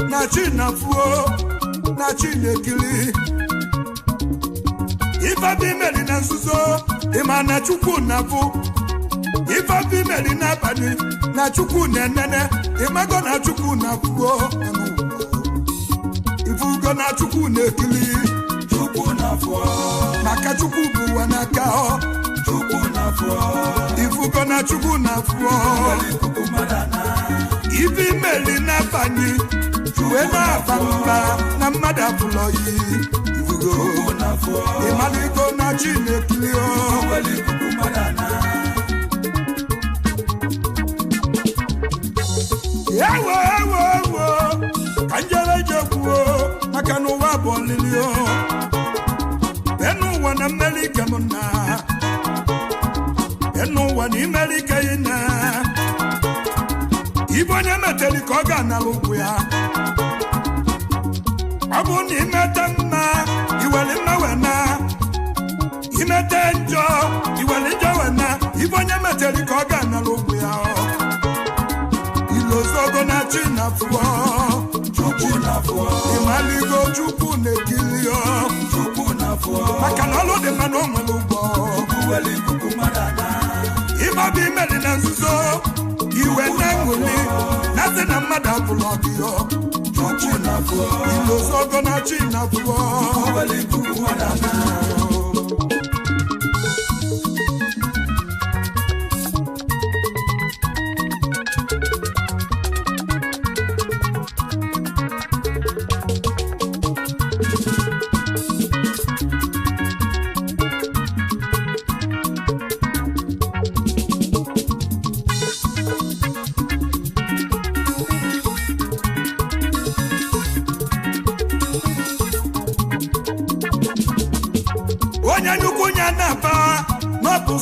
[SPEAKER 2] na chinafuo na chinekili Ifa bimeli na nzuzo Imana chukwu nafu Ifa bimeli na bani na chukwu nenene Imago na chukwu nafuo Ifugo na chukwu nekili Chukwu nafuo Maka chukwu buwa na kao Chukwu nafuo Ifugo na chukwu nafuo Ifi meli na bani Wena famba na mada fuloyi Ifugo Imaliko na chinekilio Ewo Kanjele jekuo Makanu wabolilio Benu wana melike muna Benu wani melike ina Ibonye meteli koga na lugu ya Abu ni metemma Iweli mewena Imete njo Iweli njo wena Ibonye meteli koga na lugu ya Ilozogo na chinafuo Chukwu nafuo Imaligo chukwu nekilio Chukwu nafuo Makanolo de manome lugo Chukwu weli kukumadana Ibabi meli na nzuzo Iwe nanguli Nase na mada vlogio Chukwu nafuo Ilozogo na chinafuo Chukwu weli kukumadana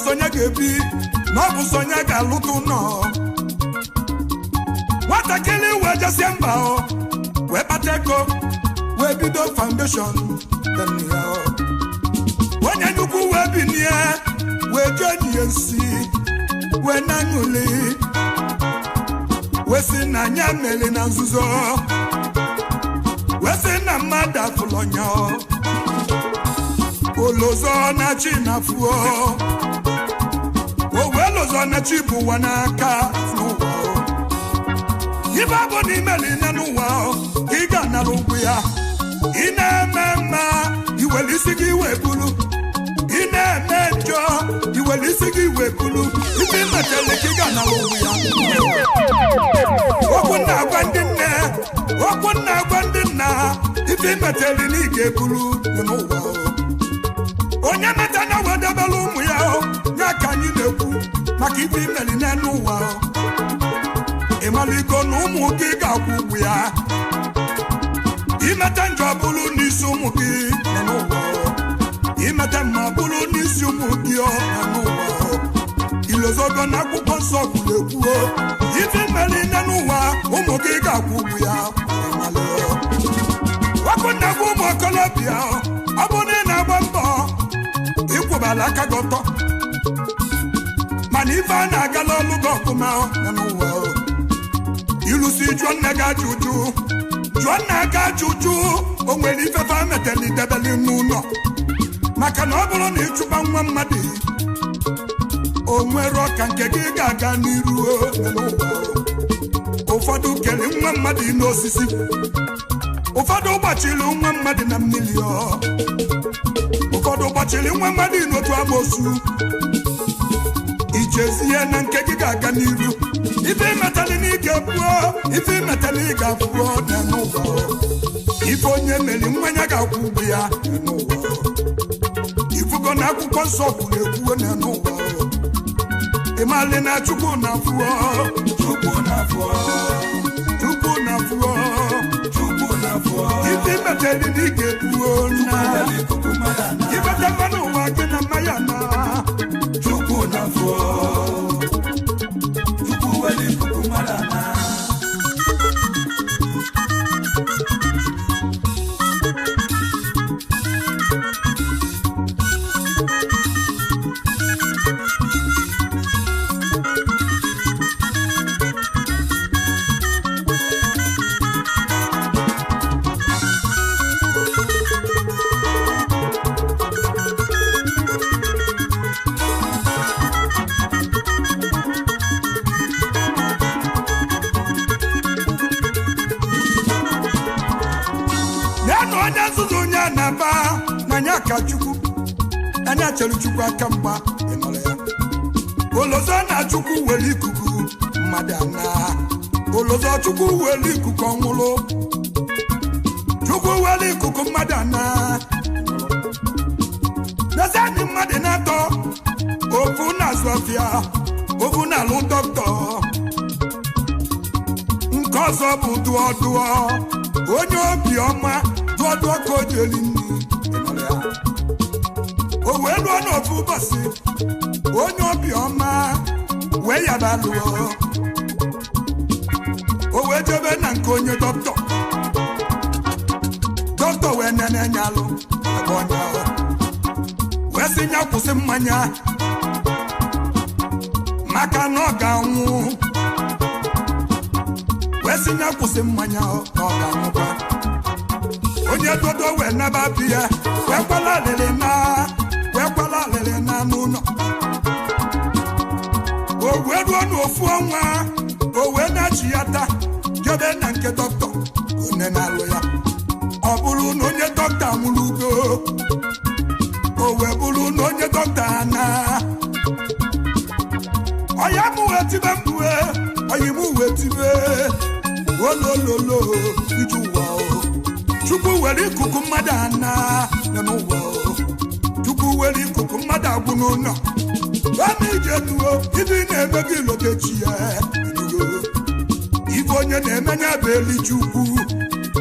[SPEAKER 2] Sonya gebi no sonya galutu no watakili we jasemba o we pateko we bido foundation tenia o wonya nyuku we binie we jeniensi we nanyuli we sinanya mele na nzuzo we sinamada fulonya olozo na chinafuo Zona chibu wanaka nuwa Ibabo ni meli na nuwa Iga na lunguya Ine mema Iwelisigi webulu Ine mejo Iwelisigi webulu Ibi metele kiga na lunguya Wakuna gwandina Ibi metele nige bulu Nuwa Onye metana wadabelu muya Nyaka nyineku Maki ifi meli nenu wa Imaliko numu kiga kubu ya Imete njabulu nisumu ki nenu wa Imete mabulu nisumu ki o nenu wa Ilozogo na kuponso kule kuo Ifi meli nenu wa Umu kiga kubu ya Wakuna kumu kolobia Abune na bambo Ikubala kagoto Manifa na galolu gokuma nanuwa Ilusi jwana ga juju Onweli fefa meteli debeli nuno Maka na obolo ni chupa nwa mmadi Onwero kanke giga ga niru nanuwa Ụfọdụ kele nwa mmadi n'osisi Ụfọdụ gbachili nwa mmadi na mmili Ụfọdụ gbachili nwa mmadi n'otu amosu chezie na nke gị ga-aga n'iru ife metali n'ike pụọ ife metali ị ga-apụọ n'ụwa ife onye meri mmanya ga-akwụ ụgwọ ya n'ụwa ifugo na akwụkwọ nsọ kwuru ekwuo n'ụwa ịmali na Chukwu na-afụọ ife metali n'ike pụọ na ifete mmanụ ụwa gị na mmanya na Chukwu na-afụọ Ayaka Chukwu anya chere Chukwu aka mgba ịnọrọ ya olozo na Chukwu were ikuku mmadụ ana olozo Chukwu were ikuku ọnwụrụ Chukwu were ikuku mmadụ ana nasani mmadụ na-atọ ofu na-azụ afịa ofu na-alụ dọkịta nke ọzọ bụ dụọ onye obiọma dụọ ka o jeli nri o wee lụọ n'ofu ụbọchị onye obiọma wee yaba lụọ o wee jebe na nke onye dọkịta wee nene nya alụ ebe onye ahụ wee sị nya kwụsị mmanya maka na ọ ga-anwụ wee sị nya kwụsị mmanya na ọ ga-anwụkwa onye dodo wee naba biya wee kwala alịrị na n'ụlọ o wee ruo n'ofu ọnwa o wee na-achị ya taa jebe na nke dọkịta onye na-alụ ya ọ bụrụ na onye dọkịta nwụrụ ugo o wee bụrụ na onye dọkịta na ọya m wee tibe mkpue oyi m wee tibe olololo iji ụwa Chukwu were ikuku mmadụ ana n'ụwa Chukwu were ikuku mmadụ agwụ n'ụlọ ọma ije duo ibe na-eme gị lotechi ya ife onye na-emenye bụ eli Chukwu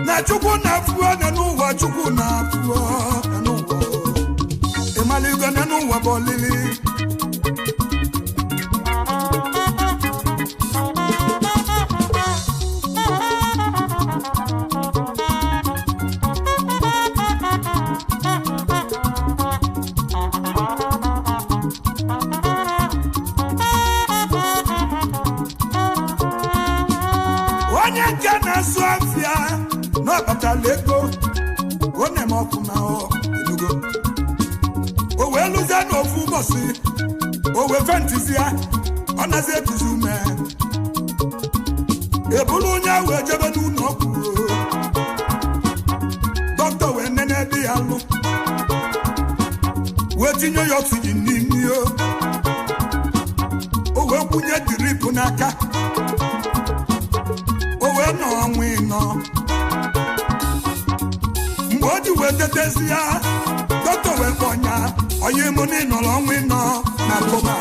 [SPEAKER 2] na Chukwu na-afụọ n'ụwa Chukwu na-afụọ n'ụwa ịmaligo n'ụwa bụ olili na-asụ afịa n'ọbatala ego ọ na-eme ọfụma enugo o wee lụzie n'ofu ụbọchị o wee fentizi ya ọ nazi ekuzi ume ebulu onye ahụ ejebe n'ụlọ ọgwụ dọkịta wee nene dị ya alụ wee tinye ya oxygen n'imi o wee kwụnye drip n'aka nọ ọnwa ịnọ mgbe o ji wee tetezi ya dọkịta wee kpọnya onye mụ na ịnọrọ ọnwa ịnọ na koma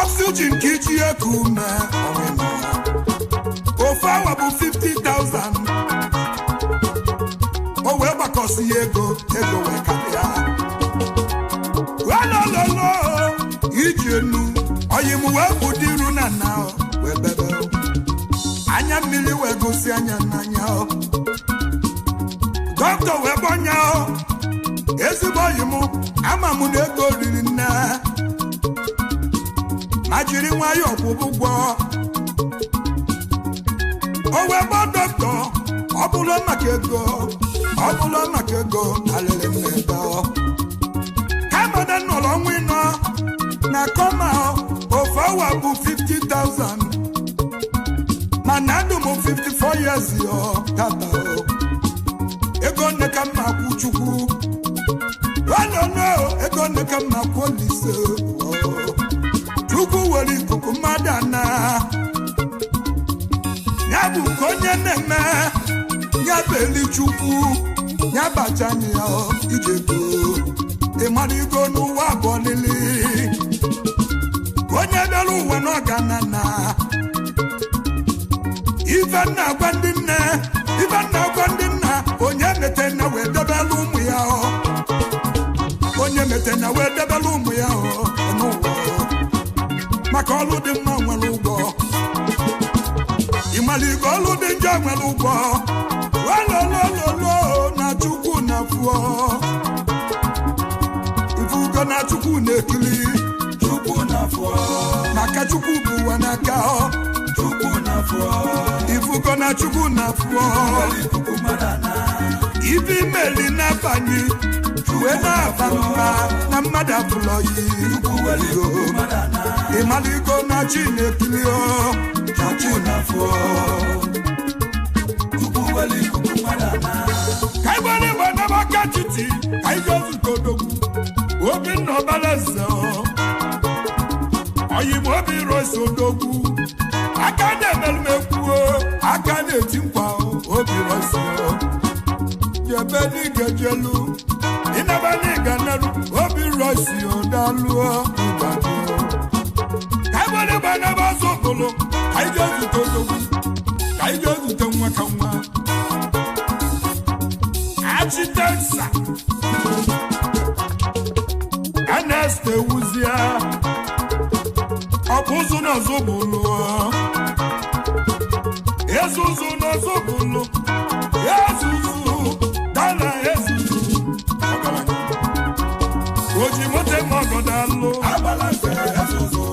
[SPEAKER 2] oxygen ka iji eku ume ọnwa ịnọ ofu awa bụ 50,000 o wee gbakọsi ya ego wee karịa welololo iji enu onye m wee bụdị iru na nna wee bebe anya mmiri wee gosi anya n'anya dọkịta wee gbọnya ezigbo oyi m ama m na ego riri nne ma jiri nwayọọ kwụba ụgwọ o wee gbọ dọkịta ọ bụrụ maka ego alịrị mmebe kama na nọrọ ọnwa ịnọ na kọma ofu awa bụ 50,000 mana ndụ m 54 years tata ego nne ka mma kwụ Chukwu ego nne ka mma kwụ Olise chukwu were ikuku mmadụ ana ya bụ nke onye na-eme ya bụ eli chukwu ya bachanye ya ijego ịmara igo n'ụwa abụọ lili onye bịara ụwa n'ọganana ife nna agwa ndị nne ife nna agwa ndị nna onye mete na wee debela ụmụ ya onye mete na wee debela ụmụ ya n'ụwa maka ọlụ dị mma nwere ụgwọ ịmara igo ọlụ dị njọ nwere ụgwọ walolololo na chukwu na fụọ ifugo na chukwu na-ekili chukwu na fụọ maka chukwu bụ ụwa n'aka chukwu na fụọ ifugo na chukwu na fụọ ife imeli na-abanye wee na-aba mba na mmadụ abụlọ yi ịmaligo na chi na-ekili na chi na fụọ ka igbere igbe n'amaka titi ka ije ozute odogwu obi nna ọbara eze oyibo obi rosi odogwu aka na-emerumekwu aka na-eti nkwa obi rosi jebe n'igejelu ịnaba n'ịganeru obi rosi odaluo ịgbado ka igbere igbe n'ebe Ozubulu ka ije ozute odogwu ka ije ozute nwa ka nwa Achitensa Aneste Wuzia Ọbụzụ na Ozubulu Ezuzu na Ozubulu Ezuzu Dala Ezuzu Oji mote mogo dalo Abalase Ezuzu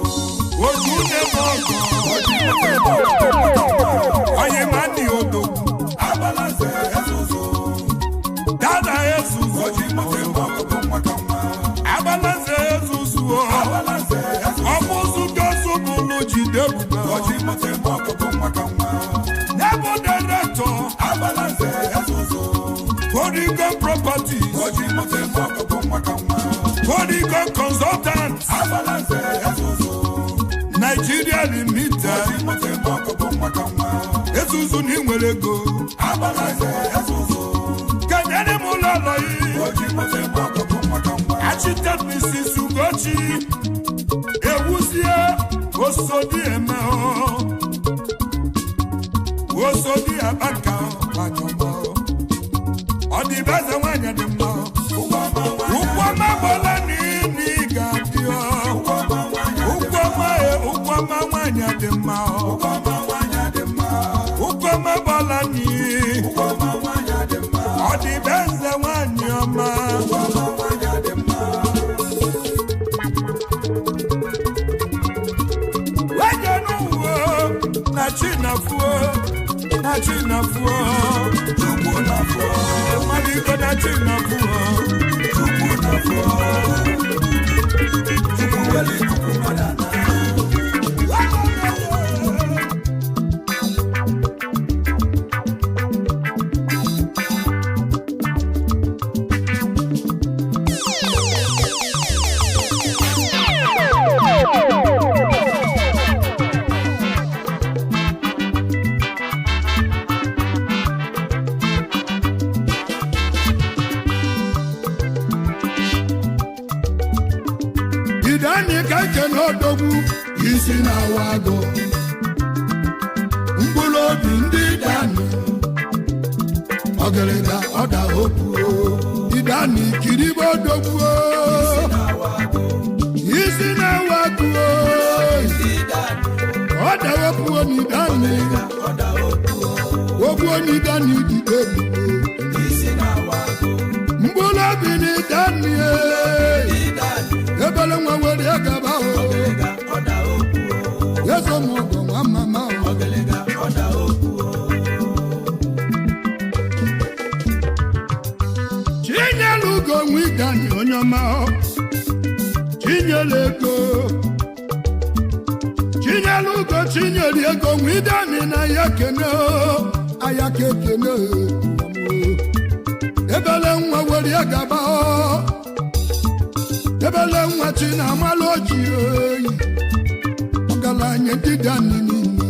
[SPEAKER 2] Oji ne mogo Oji mote mogo Oye mani odogwu Abalase Ezuzu Dada Ezuzu Abalase Ezuzu Ọbụzụ Ozubulu Jidebuga Nebo Director Abalase Ezuzu Polygon Properties Polygon Consultants Abalase Ezuzu Nigeria Limited Ezuzu n'inwere ego Abalase Ezuzu Kanyere Mulaloyi Architect Mrs. Ugochi Ewuzie Osodi Eme Osodi Abaka Wanyoma Odibeze nwanyị dị mma Ukwama bola nini gadio Ukwama nwanyị dị mma Ukwama bola nini Odibeze nwanyị ọma na chinafuo chukwu nafuo maligo na chinafuo chukwu nafuo chukwu wali chukwu madana odogwu isi na-awago mkpụrụ obi ndị dani ọgịrịga ọda opuo idani kiribe odogwu isi na-awago ọda opuo n'idani opuo n'idani dide mkpụrụ obi n'idani ebele nwa were agaba yeso mogo nwa mama chinyelu ugo nwidani onye ọma chinyelu ego chinyelu ugo chinyelu ego nwidani na ya kene Ayaka ekene ebele nwa were agaba ebele nwa chi na amalụ oji oyi ọgaranya ndị dani niile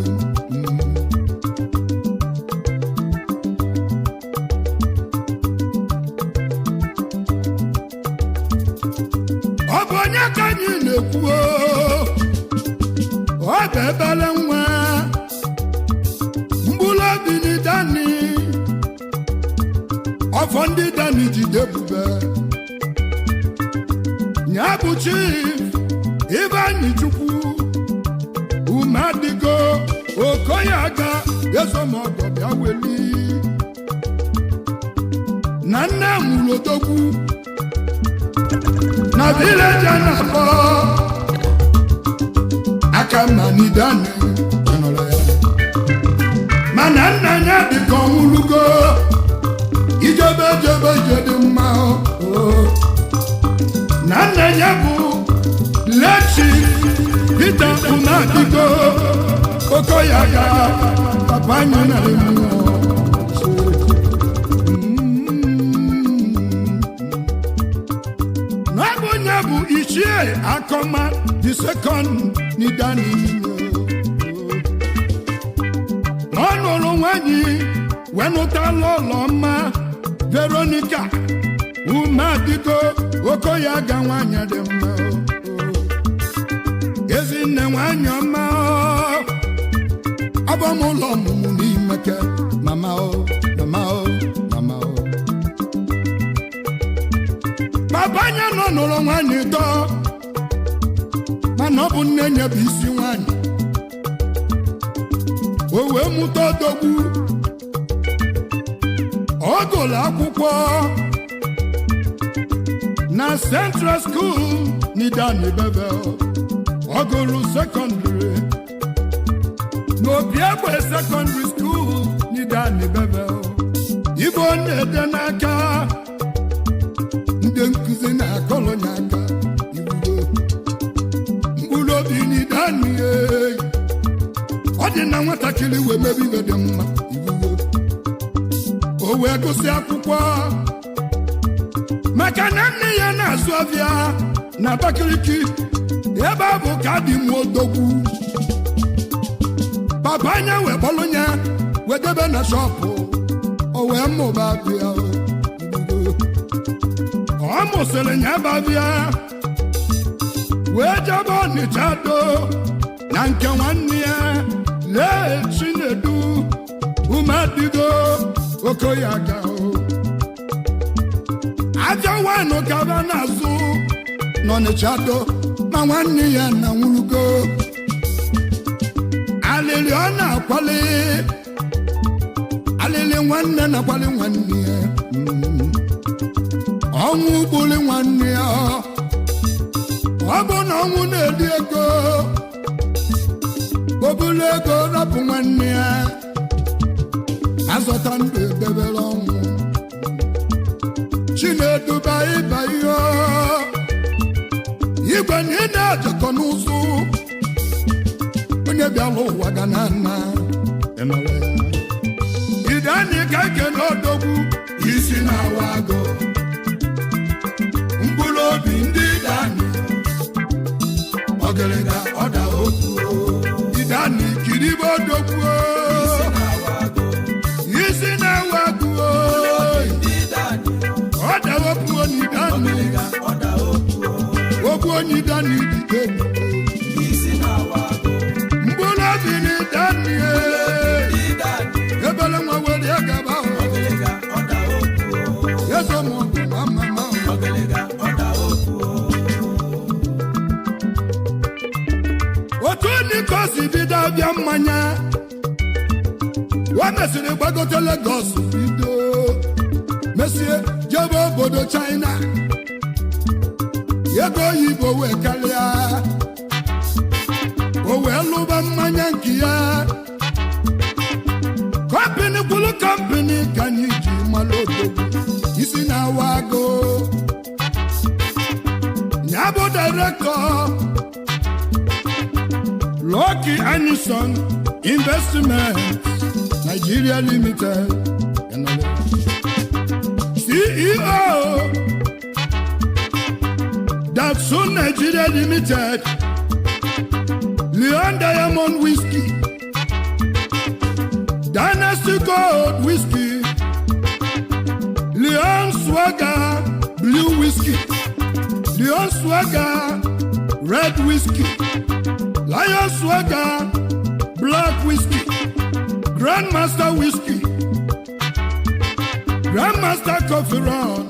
[SPEAKER 2] ọ bụ onye ka anyị na-ekwu ọ bụ ebele nwa mgbụlụ obi ndị dani ọfọ ndị dani jide ebube nya bụ chief Ivanyi Chukwu Umadigo Okoyaga Ezomogo bịa weli na nne Mulodogwu na village na-akpọ Akamanidani mana nna ya dịka ọnwụlugo ijebe jebe dị mma na nna ya bụ Lechi Peter Umadigo Okoyaga papa anyị na n'ọbụ onye bụ Ichie Akọma the second n'Idani ọ nụrụ nwanyị wenụtala ụlọ mma Veronica Umadigo Okoyaga nwanyị dị mma Ezinne nwanyị ọma abam ụlọ ọmụmụ n'Imeke mama papa anya nọ n'ụlọ nwanyị tọ mana ọ bụ nne nye bụ isi nwanyị o wee mụta odogwu ọ gụrụ akwụkwọ na Central School n'Idani Bevel ọ gụrụ secondary n'Obiegbe Secondary School n'Idani Bevel Igbo na-ede n'aka ndị nkuzi na-akọrọ ya aka mkpụrụ obi n'Idani ọ dị na nwatakịrị wee mebe ibe dị mma o wee gụsị akwụkwọ maka na nne ya na-azụ afịa na Abakaliki ebe a bụ ka dị m odogwu papa anya wee kpọrọ ya wee debe na shọpụ o wee mụba abịa ọ mụsịrị ya babịa wee jebe Ọnịcha do na nke nwanne ya lee Chinedu Umadigo Okoyaga aja wanụ kaba n'azụ n'Ọnịcha do ma nwanne ya na nwurugo alịlị ọ na-akwali alịlị nwanne na-akwali nwanne ya ọnwụ gbuli nwanne ya ọ bụ na ọnwụ na-eri ego obulu ego rapụ nwanne ya azọta ndụ edebere ọnwụ Chineduba ịba ihe igwe na ị na-ejekọ n'ụzụ onye bịara ụwa ga na nna Idani ka ike n'odogwu isi na-awa agụ mkpụrụ obi ndị Idani ọgịrịga ọda okwu Idani kiribe odogwu isi na-awa agụ ọda okwu n'Idani okwu onye Idani dike mkpụrụ obi n'Idani ebele nwa were ya gaba yeso mọgụ mama otu ndị ka o si bido abịa mmanya o mesịrị gbagote Lagos bido mesie jebe obodo China ego oyibo wee karịa o wee lụba mmanya nke ya kọmpini kwulu kọmpini ka anyị ji malụ odogwu isi na-awa agụ ya bụ direktọ Lucky Anison Investment Nigeria Limited CEO Datsun Nigeria Limited Leon Diamond Whiskey, Dynasty Gold Whiskey, Leon Swagger Blue Whiskey, Leon Swagger Red Whiskey, Lion Swagger Black Whiskey, Grandmaster Whiskey, Grandmaster Coffee Run,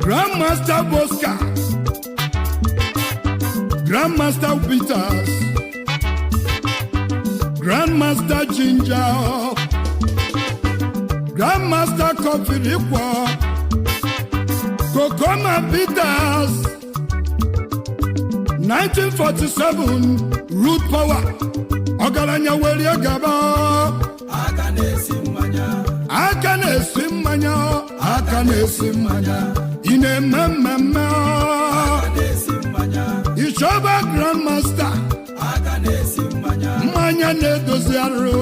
[SPEAKER 2] Grandmaster Bosca, Grandmaster Bitters, Grandmaster Ginger, Grandmaster Coffee Liquor, Kokoma Bitters, 1947 Root Power, Ogaranya Welie Gaba, Akane Simmanya, Ine Mama, Ishoba Grandmaster, Manya Nedoziaro,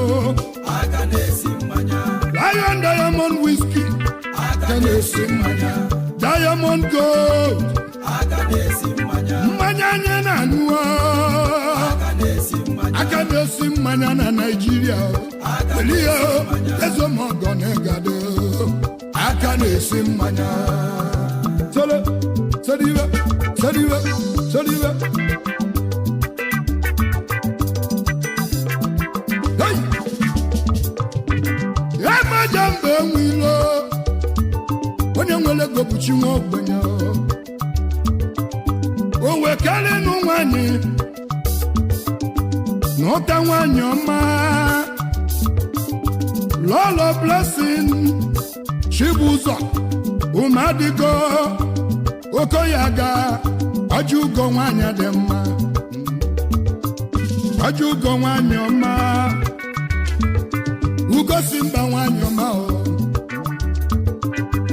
[SPEAKER 2] Lion Diamond Whiskey, Akane Simmanya, Diamond Gold, Manya Nanua, Akane Simmanya na Nigeria, Leo, Ezomo Gonegado, Akane Simmanya. Sadiva. Hey! Ema jambe mwilo, onye nwele gobuchi mwogbenya. Owe kale nwanyi, nota nwanyi ọma. Lolo Blessing, Chibuzo, Umadigo, Okoyaga, Ajugo nwanya demma, Ajugo nwanya ọma, Ugo Simba nwanya ọma o.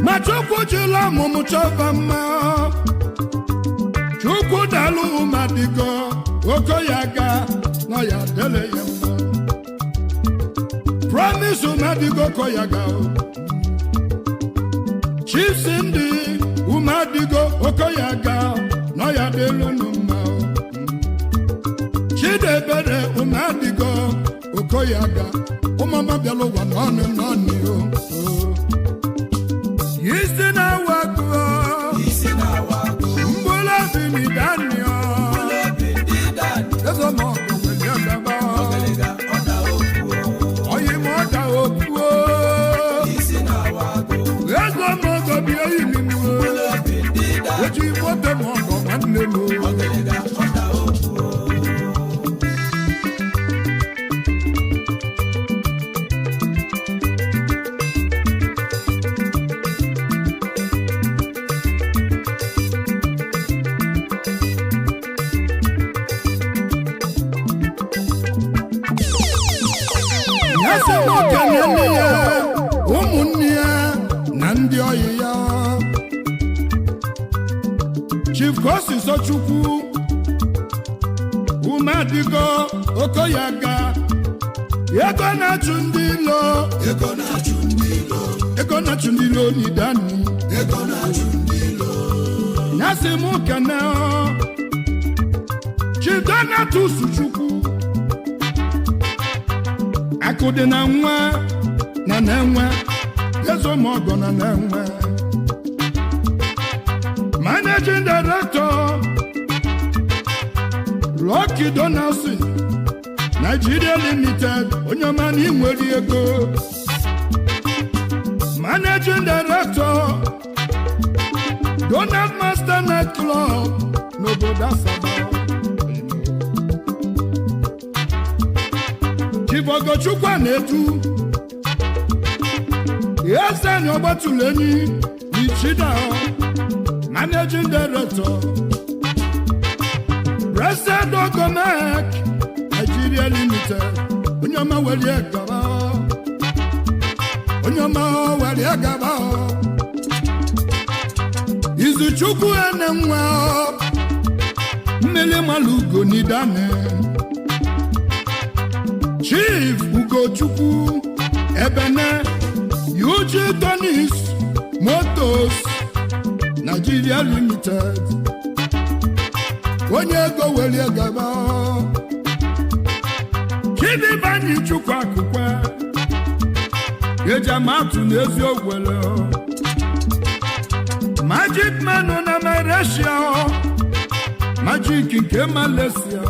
[SPEAKER 2] Ma Chukwu jila mumu chova mma, Chukwu dalu Umadigo, Okoyaga, no ya dele yemma. Promise Umadigo Koyaga o. Chief Cindy, Umadigo Okoyaga, no ya delu numma. Chidebere Umadigo Okoyaga, Umama Bialo one on and on you. Yisina Wako, Mbula Bini Danio, there's a more than Yagaba, Oyimoda Okuo, there's a more than Yayimu, which you want them on and Nemo. Chief Kosi Sochukwu, Umadigo Okoyaga, Ego na chundilo ni dani, Nasimu Kanao, Chief Donatu Suchukwu, Akode na nwa na nenwe, Yezo Mogo na nenwe. Managing Director, Lucky Donaldson, Nigeria Limited, Onyamani Mwediego. Managing Director, Donald Master Night Club, Noboda Sabah. Chivogo Chukwa Netu, Yesa Nyobatuleni, Ichida. Managing Director, President Ogomek, Nigeria Limited, Onyama Waliagaba, Izuchukwu Enenwa, Mmele Malugo Nidane, Chief Ugochukwu, Ebene, Yuji Tonis, Motos, Nigeria Limited, onye ego welie gaba Chidibanye Chukwu akụkwa ejamatu n'ezi ogwele Magic Man na Malaysia Magic nke Malaysia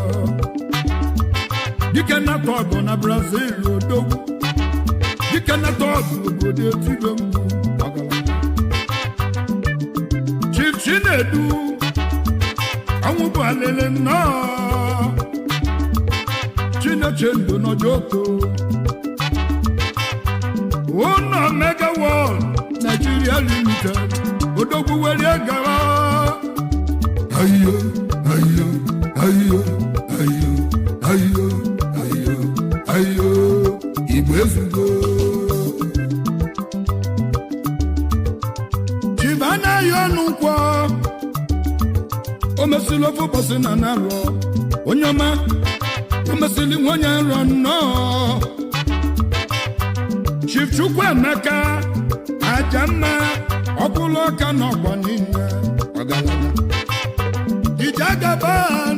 [SPEAKER 2] dike na Togo na Brazil odogwu dike na Togo obodo etibe mgbu Chief Chinedu anwụbụ alele nnọọ Chinechendo n'Ojoko Uno Mega World Nigeria Limited odogwu welie gara ayo ayo ayo ayo ayo ayo ayo Igbo ezugo Chibana yonukwo o mesili ofu bosi na naro onyoma o mesili nwonya nro no Chief Chukwu Emeka Ajamma ọbụla ọka n'ọgbọ niile ọgaranya Ijagaban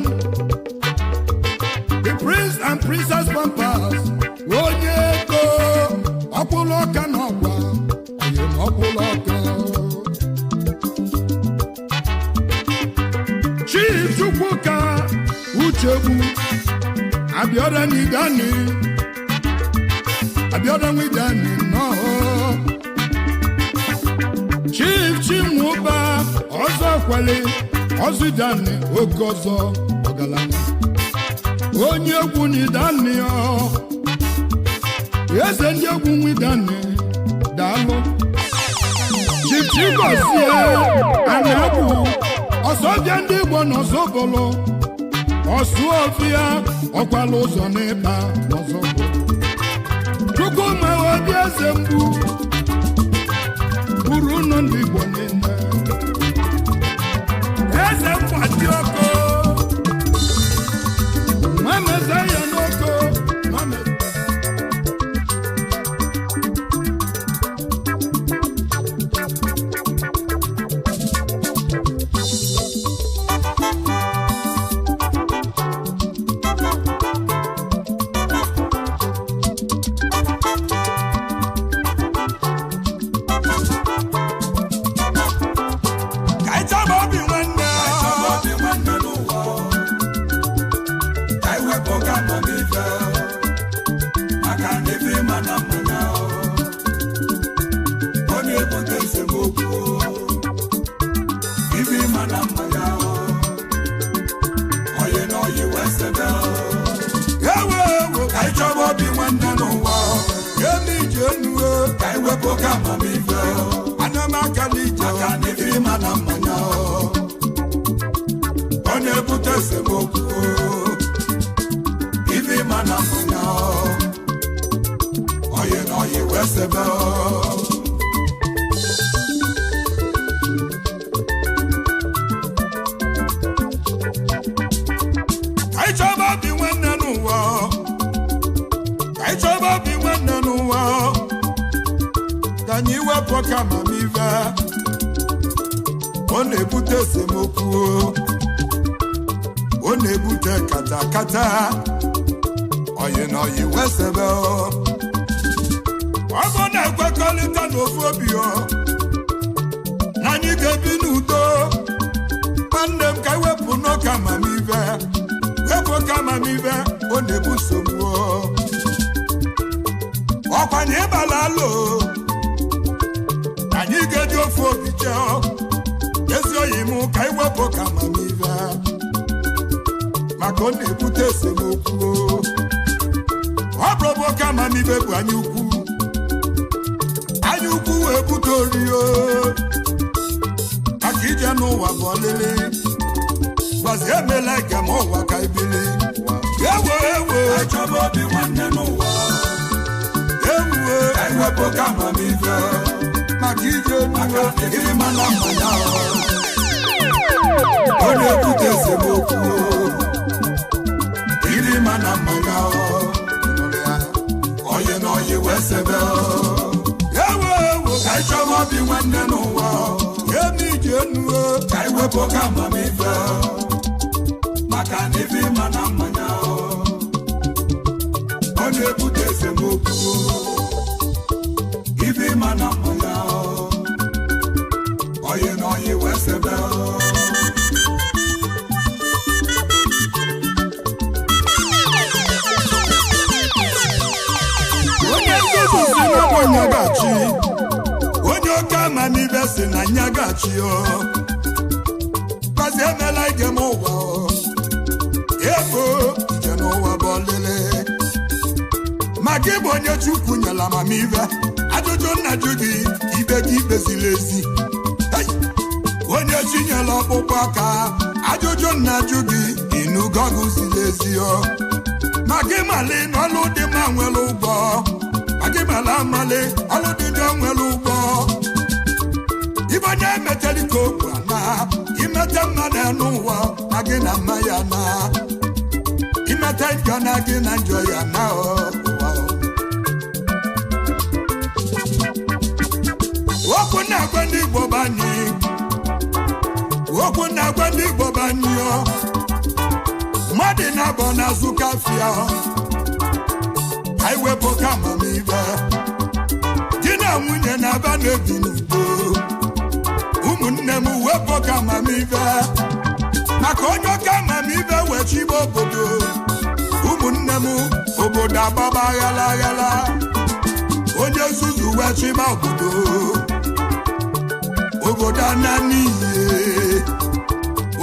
[SPEAKER 2] the Prince and Princess Pampers onye ego ọbụla ọka n'ọgbọ onye ọbụla ọka Chief Chukwuka Uchegbu Abiora Nidani Abiora Nwidani no Chief Chimuba Ozokwale Ozidani Ogozo Ogalanya onye egwu Nidani Eze ndị egwu Nwidani daalụ Chief Chigozie Anabu Ọsọbịa ndị Igbo n'Ozubulu Ọsụọfịa ọkwala ụzọ n'ịba n'Ozubulu Chukwuma obi eze mgbu buru ụlọ ndị Igbo niile eze mgbati ọkụ mameze ya n'oko nya gachi onye oke amamibe si na nya gachi kazi emela ige m ụwa ego ije n'ụwa bụ ọlele ma gị bụ onye Chukwu nyela amamibe ajụjụ nna jụ gị ibe gị ikpezili ezi onye chinyela ọkpụkpụ aka ajụjụ nna jụ gị inugo gụzili ezi ma gị mali n'ọlụ dị mma nwere ụgbọ ma gị mala amali ọlụ dị njọ nwere ụgbọ ibe onye emeteli ka okwu na imete mmadụ n'ụwa na gị na mma ya na imete njọ na gị na njọ ya na okwu na-agwa ndị Igbo banyị okwu na-agwa ndị Igbo banyị mmadụ na-abọ n'azụ kafia anyị wepụ ka amamibe di na nwunye na-aba n'ebi n'udo ụmụnne m wepụ ka amamibe maka onye ọka amamibe wechibe obodo ụmụnne m obodo agbaba aghala aghala onye nzuzu wechibe obodo ana n'ihe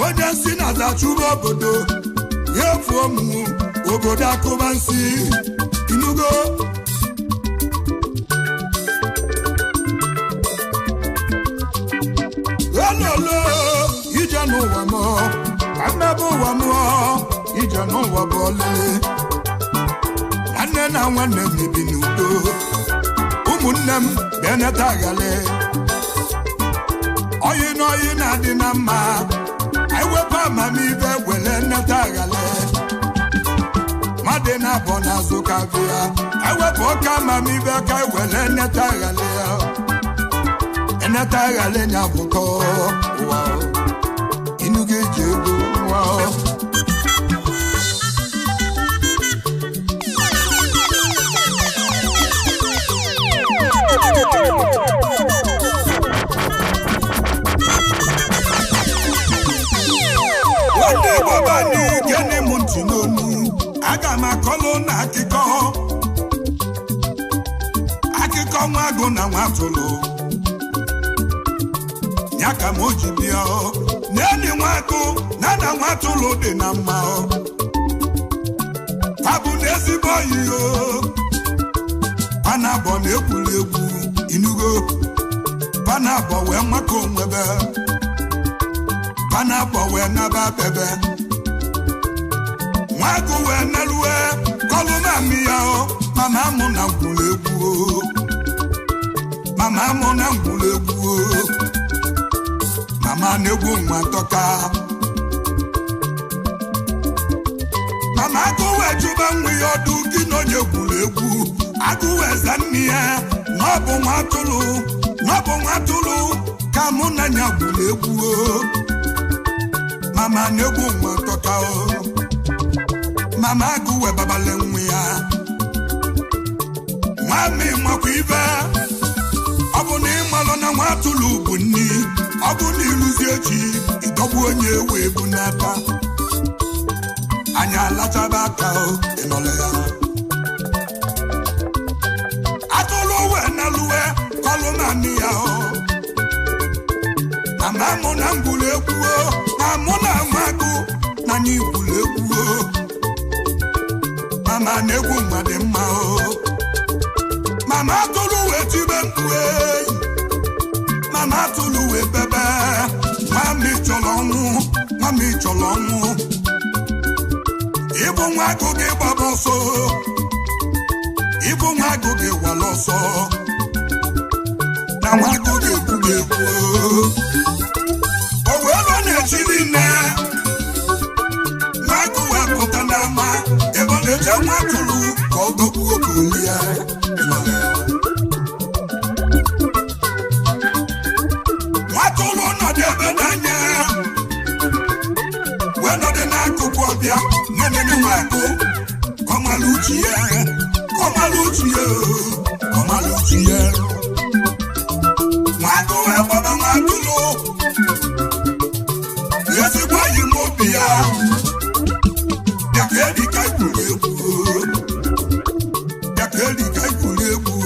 [SPEAKER 2] onye si na zachụba obodo ya efuo m obodo akụba nsị inugo ololo ije n'ụwa m mmebe ụwa m ije n'ụwa bụ olele nwanne na nwanne m ebi n'udo ụmụnne m beneta aghale oyi n'oyi na-adị na mma anyị wepụ amamibe wele nneta aghale mmadụ na-abọ n'azụ kafia anyị wepụ ọka amamibe ka anyị wele nneta aghale eneta aghale nya bụkọ ụwa inu ga-eji ego nwa aga m akọlụ na akụkọ nwa agụ na nwa atụlụ ya ka m o ji bịa n'enyi nwa agụ na nwa atụlụ dị na mma tabụ na ezigbo oyi panabọ na-ekwuli egwu inugo panabọ wee maka onwebe panabọ wee naba bebe nwago wee neluwe kọlụ na amị ya mama mụ na ngwụrụ egwu mama mụ na ngwụrụ egwu mama na-egwu nwa tọka mama agụ wee jụba nwa ya ọdụ gị na onye gwụrụ egwu agụ wee za nne ya n'ọbụ nwa atụrụ ka mụ na ya gwụrụ egwu mama na-egwu nwa tọka mama agụ wee babale nwa ya nwami makwa ibe ọ bụ na ịmalụ na nwa atụrụ bụ nni ọ bụ na ịlụzi echi ịdọgbu onye wee bụ n'aka anya alachaba aka ịnọle ya atụrụ wee naluwe kọlụ na nni ya mama mụ na ngwụrụ egwu na mụ na nwa agụ na anyị gwụrụ egwu mama na-egwu mmadụ mma mama atụrụ wee tibe mkpu mama atụrụ wee bebe mami chọrọ ọnwụ ịbụ nwa agụ gị gbaba ọsọ ịbụ nwa agụ gị wala ọsọ na nwa agụ gị egwu gị egwu o wee nọ na-echi niile nwa agụ wee pụta n'ama ebe ọ na-eche nwa atụrụ ka ọ dọgbuo ka oli ya nwatụrụ nọdụ ebe n'anya wee nọdụ n'akụkụ ọbịa na-enene nwa agụ ka ọ mara uche ya nwa agụ wee gbaba nwa atụrụ ezigbo enyi m obi ya bịa ka ekwuru egwu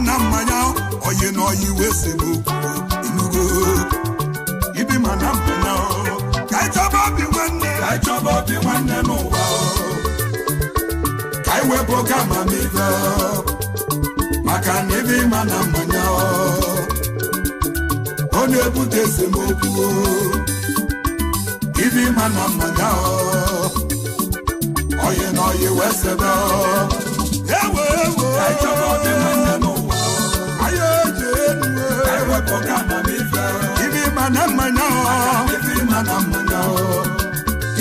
[SPEAKER 2] mana mmanya oyi na oyi wee semokwu inugo ibi mana mmanya ka ịchọba obi nwanne n'ụwa ka iwepụ ka amamife maka na ibi mana mmanya ọ na-ebute esemokwu ibi mana mmanya oyi na oyi wee sebe ewe ka ịchọba obi nwanne n'ụwa ayo eji enu ka iwepụ ka amamife ibi mana mmanya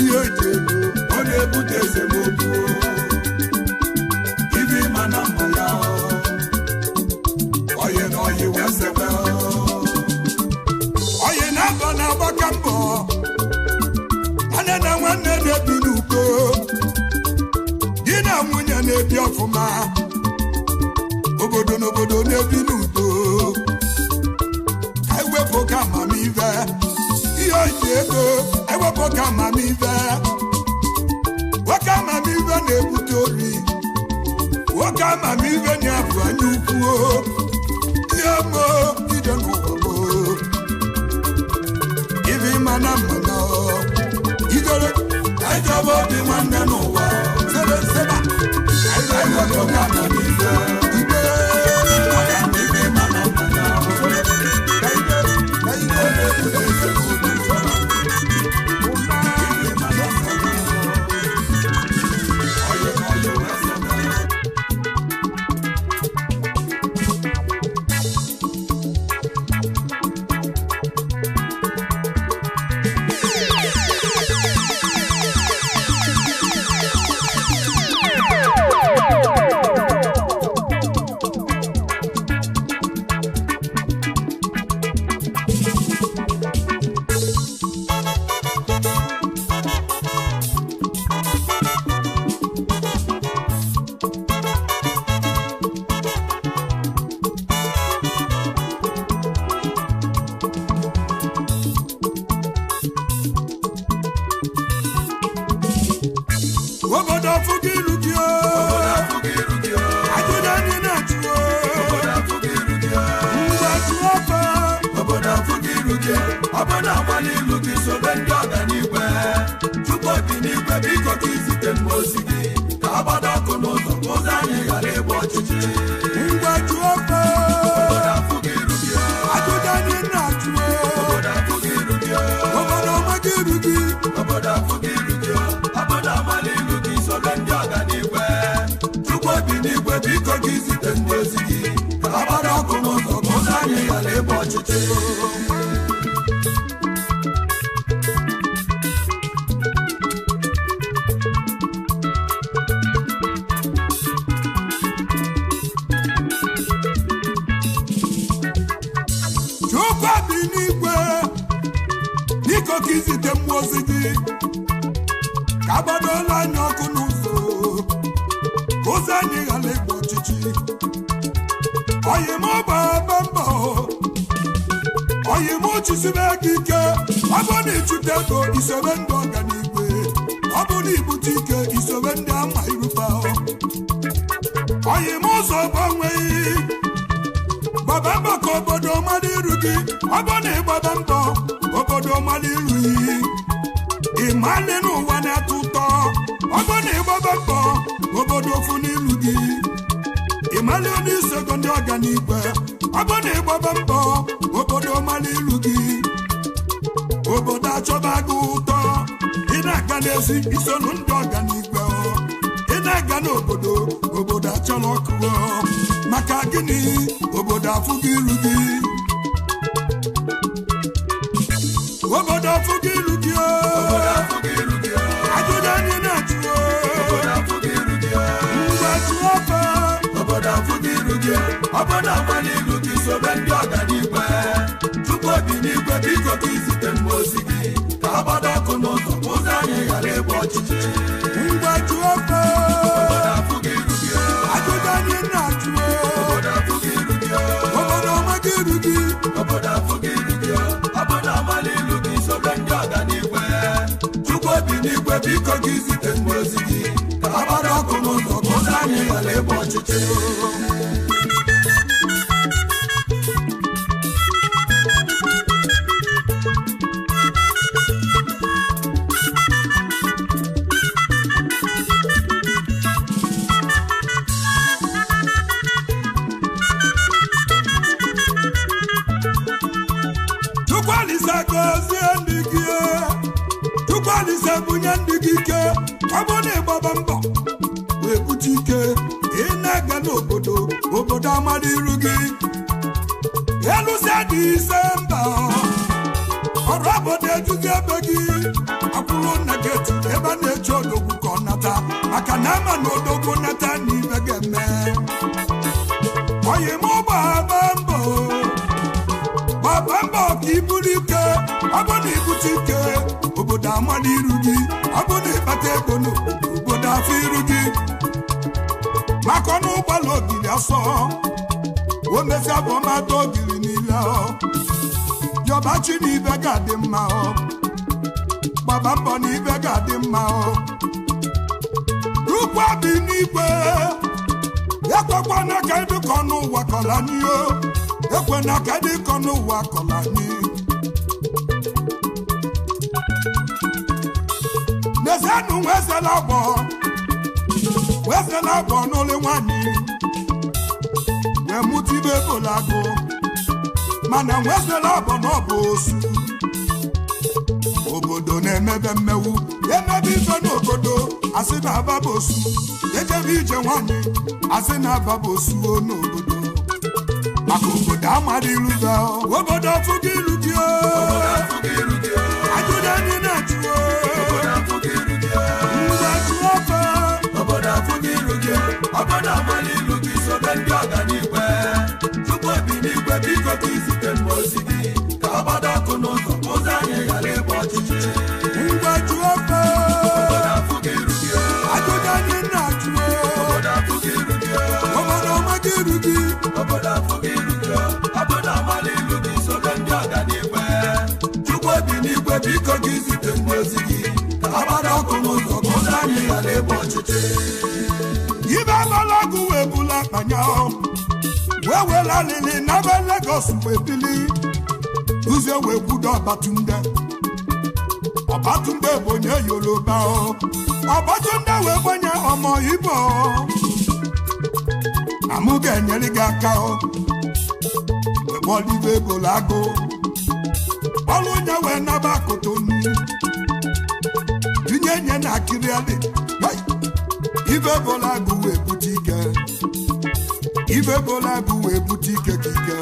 [SPEAKER 2] ihe eji ego ọ na-ebute esemokwu ibi mana mmanya oyi na oyi wee sebe oyi na-abọ na-agbaka mbọ nwanne na nwanne na-ebi n'uko di na nwunye na-ebi ọfụma obodo n'obodo na-ebi n'udo ka ewepụ ka amamive ihe oji ego ewepụ ka amamive nwoke amamive na-ebute ori nwoke amamive na-abụ anya ukwu ihe mo ije n'ụwa mo ibi mana mmanya ijere ejọba obi nwanne n'ụwa sebe ewepụ ka amamive gozie ndị gị Chukwu Olise bunye ndị gị ike ọ bụ na ịgbaba mbọ wee bute ike ị na-aga n'obodo amara iru gị elusia Disemba ọrụ obodo ejuzi ebe gị akwụrụ nna gị ebe a na-eche odogwu ka ọ nata maka na ama na odogwu nata na ibe ga-eme oyi m gbaba mbọ ka iburu ike ọ bụ na ibute ike obodo amara iru gị ọ bụ na ịkpata ego n'obodo afọ iru gị maka ọnụ ụgbọala ogiri asọ o mezi abụ ọmata ogiri niile yọbachi na ibe ga-adị mma gbaba mbọ na ibe ga-adị mma rukwa bi n'igwe ekwekwa n'aka ịdịkọ n'ụwa kọla n'ihe ekwe n'aka ịdịkọ n'ụwa kọla n'ihe n'ezienụ nwezela agbọ n'ụlọ nwanyị wee mụta ibe bolago mana nwezela agbọ n'ọbụ osu obodo na-emebe mmewu emebe ife n'obodo asị na ababa osu ejebe ije nwanyị asị na ababa osu n'obodo maka obodo amara ilu gị obodo afụghị ilu gị ajụjụ anyị na-ajụ
[SPEAKER 1] obodo afụghị iru gị obodo amala ilu gị sobe ndị ọganigwe tupu obi n'igwe biko ka izite mma ozi gị ka ọ gbado ọkụ n'ụzọ ụzọ anyị ghara ịgba ọchịchị
[SPEAKER 2] ngwaju ofe
[SPEAKER 1] obodo afụghị iru gị
[SPEAKER 2] ajụjụ anyị na-ajụ
[SPEAKER 1] obodo afụghị iru gị
[SPEAKER 2] obodo ọmaghị iru gị
[SPEAKER 1] obodo afụghị iru gị obodo amala ilu gị sobe ndị ọganigwe tupu obi n'igwe biko ka izite mma ozi gị ka ọ gbado ọkụ n'ụzọ ụzọ anyị ghara ịgba ọchịchị
[SPEAKER 2] ibe agbalagu wee bula akpanya wee were alili n'ebe Lagos wee bili ụzọ wee kwudo Ọbatunde bụ onye Yoruba Ọbatunde wee gbanye ọmọ Igbo na mụ ga-enyere gị aka wee gbọlibe bolago ọrụ onye wee naba Kotonu tinye nye na akịrịalị ibe bolagu wee bute ike ibe bolagu wee bute ike ka ike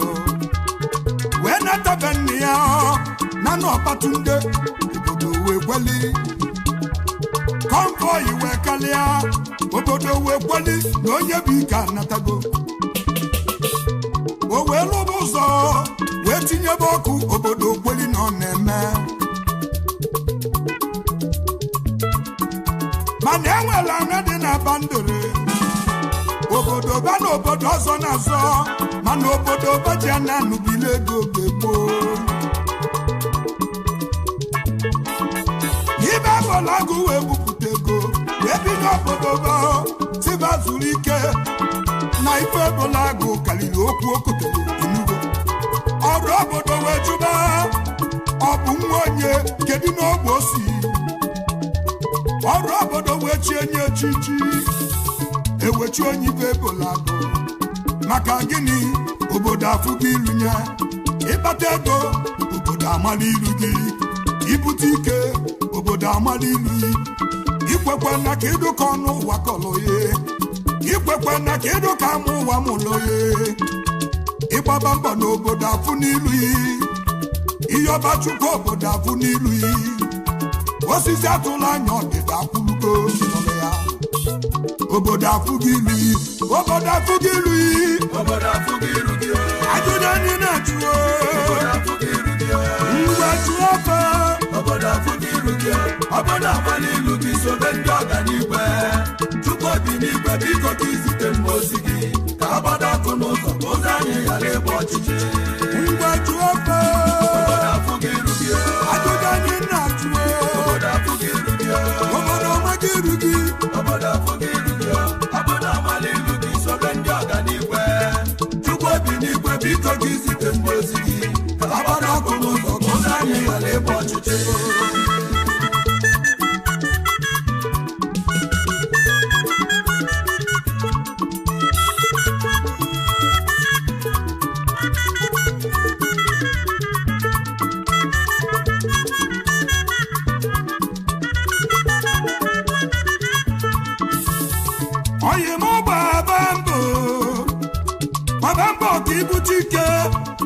[SPEAKER 2] wee natabe nne ya na n'Ọbatunde obodo wee kweli konvoi wee kalịa obodo wee kweli na onye bụ ike anatago o wee lụba ụzọ wee tinyebe ọkụ obodo kweli na ọ na-eme mana enwere anya dị na bandore obodo ba na obodo ọzọ na-azọ mana obodo baji a na-anụbile ego oge gboo ibe bolagu wee bupụta ego wee bido obodo ba tiba zuru ike na ife bolagu karịrị okwu okotere inugo ọrụ obodo wee jụba ọ bụ nwa onye kedu n'ogbe osi ọrụ obodo wee chie nye echichi ewechi onye ibe bolago maka gịnị obodo afụghị ilu ya ịkpata ego obodo amala ilu gị ibute ike obodo amala ilu ikwekwe na ka ịdụka ọnụ ụwa kọlọ ya ikwekwe na ka ịdụka ama ụwa mụlọ ya ịgbaba mbọ na obodo afụ n'ilu ya ihe ọba chukwu obodo afụ n'ilu ya osisi atụla anya ọdịda akwụlugo ya obodo afụghị ilu obodo afụghị ilu
[SPEAKER 1] obodo afụghị iru gị
[SPEAKER 2] ajụjụ anyị na-ajụ
[SPEAKER 1] obodo afụghị iru gị
[SPEAKER 2] ngwa jụọ ofe
[SPEAKER 1] obodo afụghị iru gị obodo amala ilu gị sobe ndị ọganigwe tupu obi n'igwe biko ka izite mma ozi gị ka ọ gbado ọkụ n'ụzọ ụzọ anyị ghara ịgba ọchịchị
[SPEAKER 2] ngwa jụọ ofe
[SPEAKER 1] obodo afụghị iru gị
[SPEAKER 2] ajụjụ anyị na-ajụ
[SPEAKER 1] obodo afụghị iru gị
[SPEAKER 2] obodo ọmaghị iru gị
[SPEAKER 1] obodo afụghị iru gị obodo amala ilu gị sobe ndị ọganigwe tupu obi n'igwe biko ka izite mma ozi gị ka ọ gbado ọkụ n'ụzọ ụzọ anyị ghara ịgba ọchịchị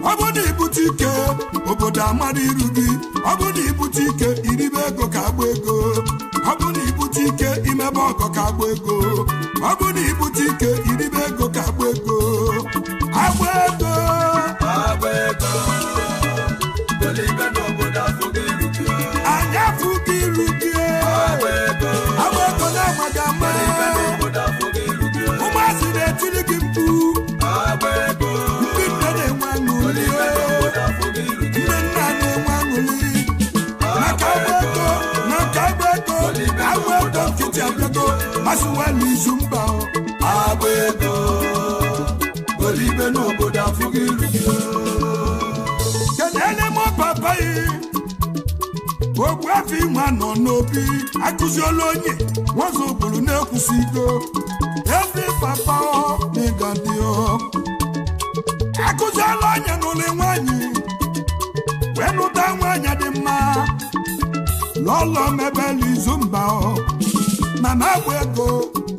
[SPEAKER 2] ọ bụ na ibute ike obodo amara iru gị ọ bụ na ibute ike iribe ego ka agba ego ọ bụ na ibute ike imebe ọgọ ka agba ego ọ bụ na ibute ike iribe ego ka agba ego agba ego
[SPEAKER 1] Golibe n'obodo afụghị iru gị
[SPEAKER 2] anyị afụghị iru gị agba ego na-amaghị ama ụmụazị na-etiri gị mkpu ndị nne na-enwe aṅụrị ndị nna na-enwe aṅụrị maka agba ego nkịtị abịago masịwala izu mba
[SPEAKER 1] agba ego Golibe n'obodo afụghị iru gị
[SPEAKER 2] kenele m papa yi ogbu afọ inwe nọ n'obi akụziela onye Ozubulu na-ekwusigo ezi papa n'ịgadio akụziela onye n'ụlọ nwanyị wee lụta nwanyị dị mma lọlọ mebela izu mba mama agba ego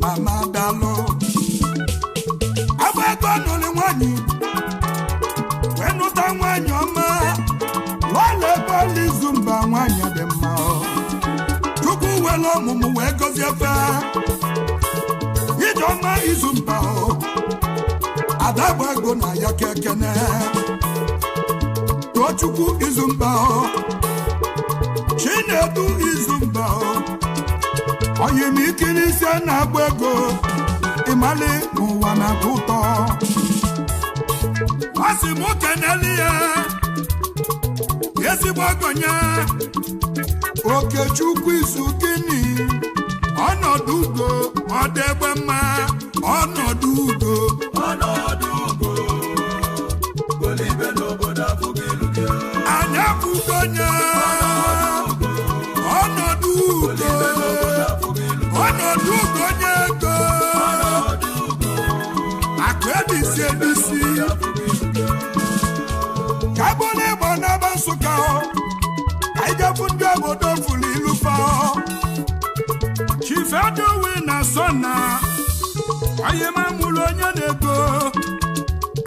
[SPEAKER 2] mama dalụ agba ego n'ụlọ nwanyị wee lụta nwanyị ọma lọlọ ebela izu mba nwanyị dị mma Chukwu were ọmụmụ wee gọzie fe ijeọma izu mba ada agba ego na ya kekene Tochukwu izu mba Chinedu izu mba oyimikiri ise na-agba ego ịmali n'ụwa na-atọ ụtọ asị m keneli ya ezigbo ọgọnya Okechukwu izu gịnị ọnọdụ ugo ọ dị egbe mma ọnọdụ ugo
[SPEAKER 1] Golibe n'obodo afụghị iru gị
[SPEAKER 2] anyị afụgonye ọnọdụ ugo onye ego akụ ebisi ebisi ka bụrụ ịgba n'aba Nsụka anyị gafu ndị obodo furu ilufa chifedowe na sona onye m amụrụ onye na-ego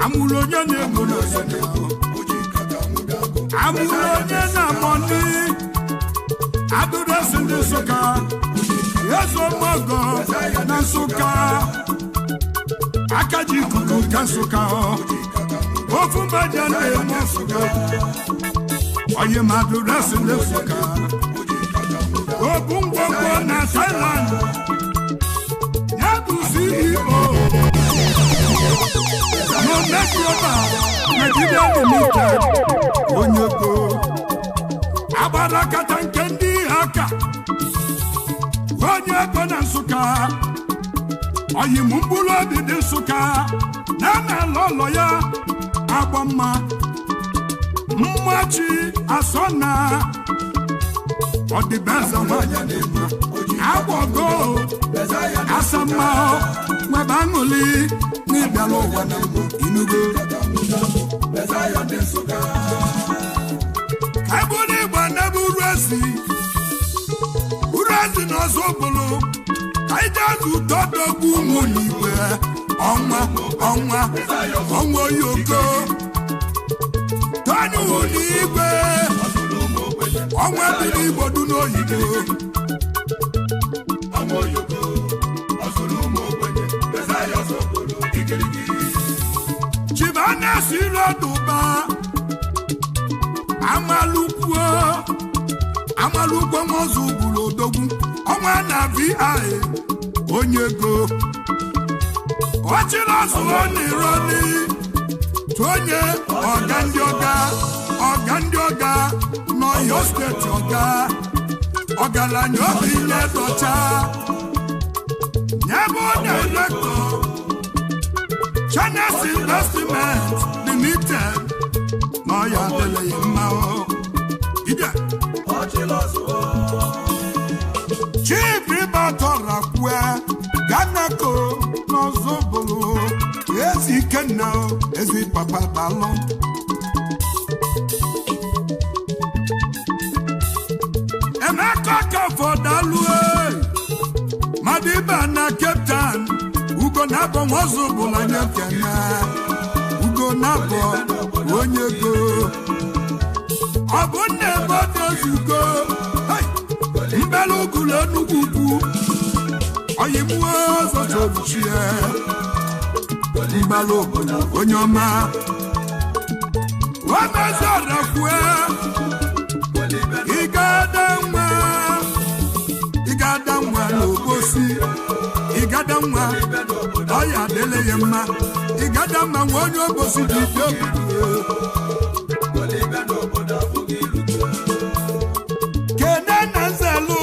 [SPEAKER 2] amụrụ onye na-ego amụrụ onye na-amọni adụresi ndị Nsụka ezomogo na Nsụka aka ji ikuku ka Nsụka ofu mbaja na-eme Nsụka onye mmadụ resi ndị Nsụka obu ngwongwo na Thailand ya bụ CEO Nomekroba Nigeria Limited onye ego agbara kata nke ndị aka onye ego na Nsụka oyim mkpụrụ obi dị Nsụka na-ana ụlọ ya agba mma mmachi asọna ọdịbeza nwanyị na-ema agwọgo asama nwebe aṅụli n'ịbịala ụwa na inugo ebụrụ ịgba n'ebe uru ezi na Ozubulu ka ije azụ ụtọ dogbu ụmụ n'igwe ọnwa oyoko tọnyụ n'igwe ọnwa biri Igbo du n'oyibo Chibana siroduba amalukwo Ozubulu odogwu ọnwa na VI onye ego ọchịrọsụọ n'ironi tonye ọga ndị ọga n'Ọyọ steeti ọgaranya obi nye dọcha nyebe direktọ Channels Investment Limited n'Ọyọ adịleghị mma ide Chief Ibatọrakwe Ganako n'Ozubulu ezi Ikenna ezi papa dalụ Emeka Kafọdalụ Madiba na Cape Town Ugo na-abọ Ozubulu anya kena Ugo na-abọ onye ego ọ bụ nna ebe ọ dị ozugo mbelu ugulu Enugu ugwu oyimuo ọzọ chọrụchie mbelu obodo onye ọma wamezọrakwue ịgada nwa n'obosi ịgada nwa ọya adịle ya mma ịgada mma nwa onye obosi dị ike obodo kene na nzelu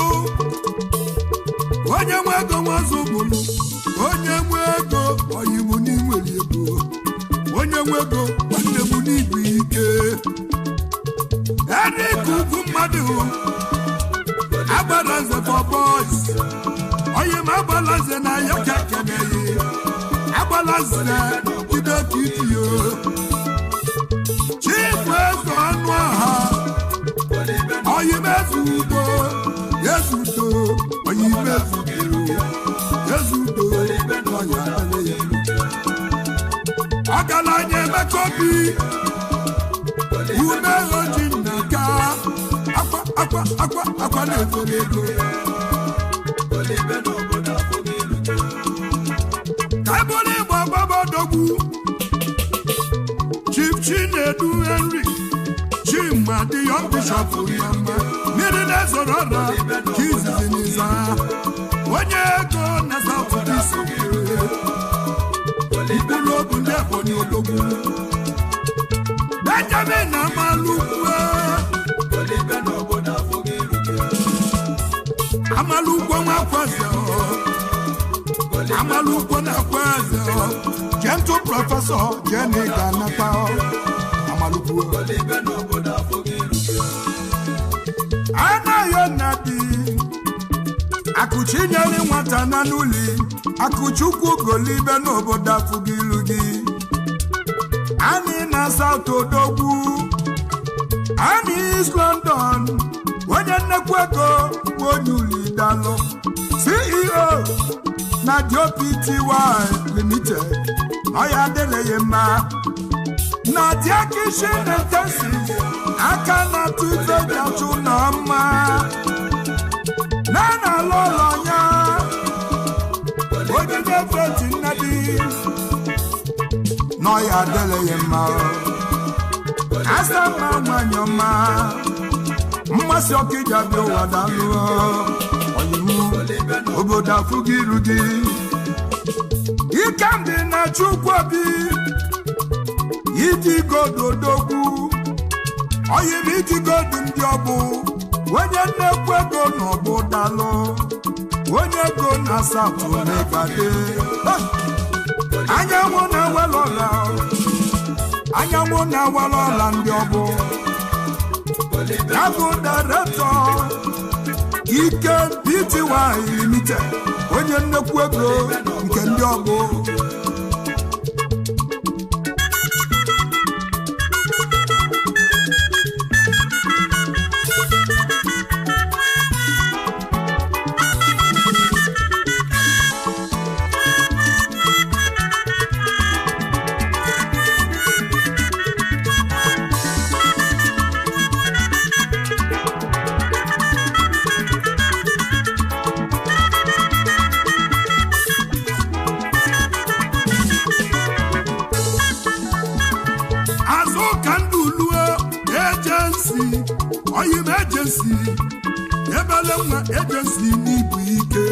[SPEAKER 2] onye nwe ego nwa Ozubulu onye nwe ego oyiwu n'inwere ego onye nwe ego nwanne m n'ibu ike Eric ugwu mmadụ agbara nze for boys onye ma agbala nze na Ayaka keneghị agbala nze ide ka idiyo chifu eze ọnụ ọha oyimezudo yezudo oyimezudo yezudo ọya adịghị ọgaranya Emeka Obi ume oji nnaka akwa na-efere ego ka ebụrụ ịgba gbabadogbu Chief Chinedu Henry Chima the young bishop Yamba mmiri na-ezoro ọra ka izizi n'iza onye ego na South East mkpụrụ obu ndị Ebonyi odogwu Benjamin Amalukwe Amalukwe nwakwaze Amalukwe na-akwaze Gentle Professor Jenny Ganata Amalukwe anaghị nadi akụchinyere nwata na n'ụlọ akụchukwu golibe n'obodo afụgilu gị anyị na South Odogwu anyị East London onye nnekwu ego onye ulidalụ CEO na DOPTY Limited ọya adịleghị mma na Diakishin Intensive aka na tụtụjachụ na mma na n'ala ụlọ ya ogige feti nnadi n'ọya adịleghị mma asa mma nwanyị ọma mmasị ọkịja dị ụwa dalụ oyiwu obodo afụghị iru gị ike ndị na Chukwuobi idigododogwu oyim idigodu ndị ọbụ onye nnekwu ego n'ọbụ dalụ onye ego na South Megade anyanwụ na-ewere ọla ndị ọbụ ya bụ director Ike Pty Limited onye nnekwu ego nke ndị ọbụ oyim agency ebele nwa agency n'ibu ike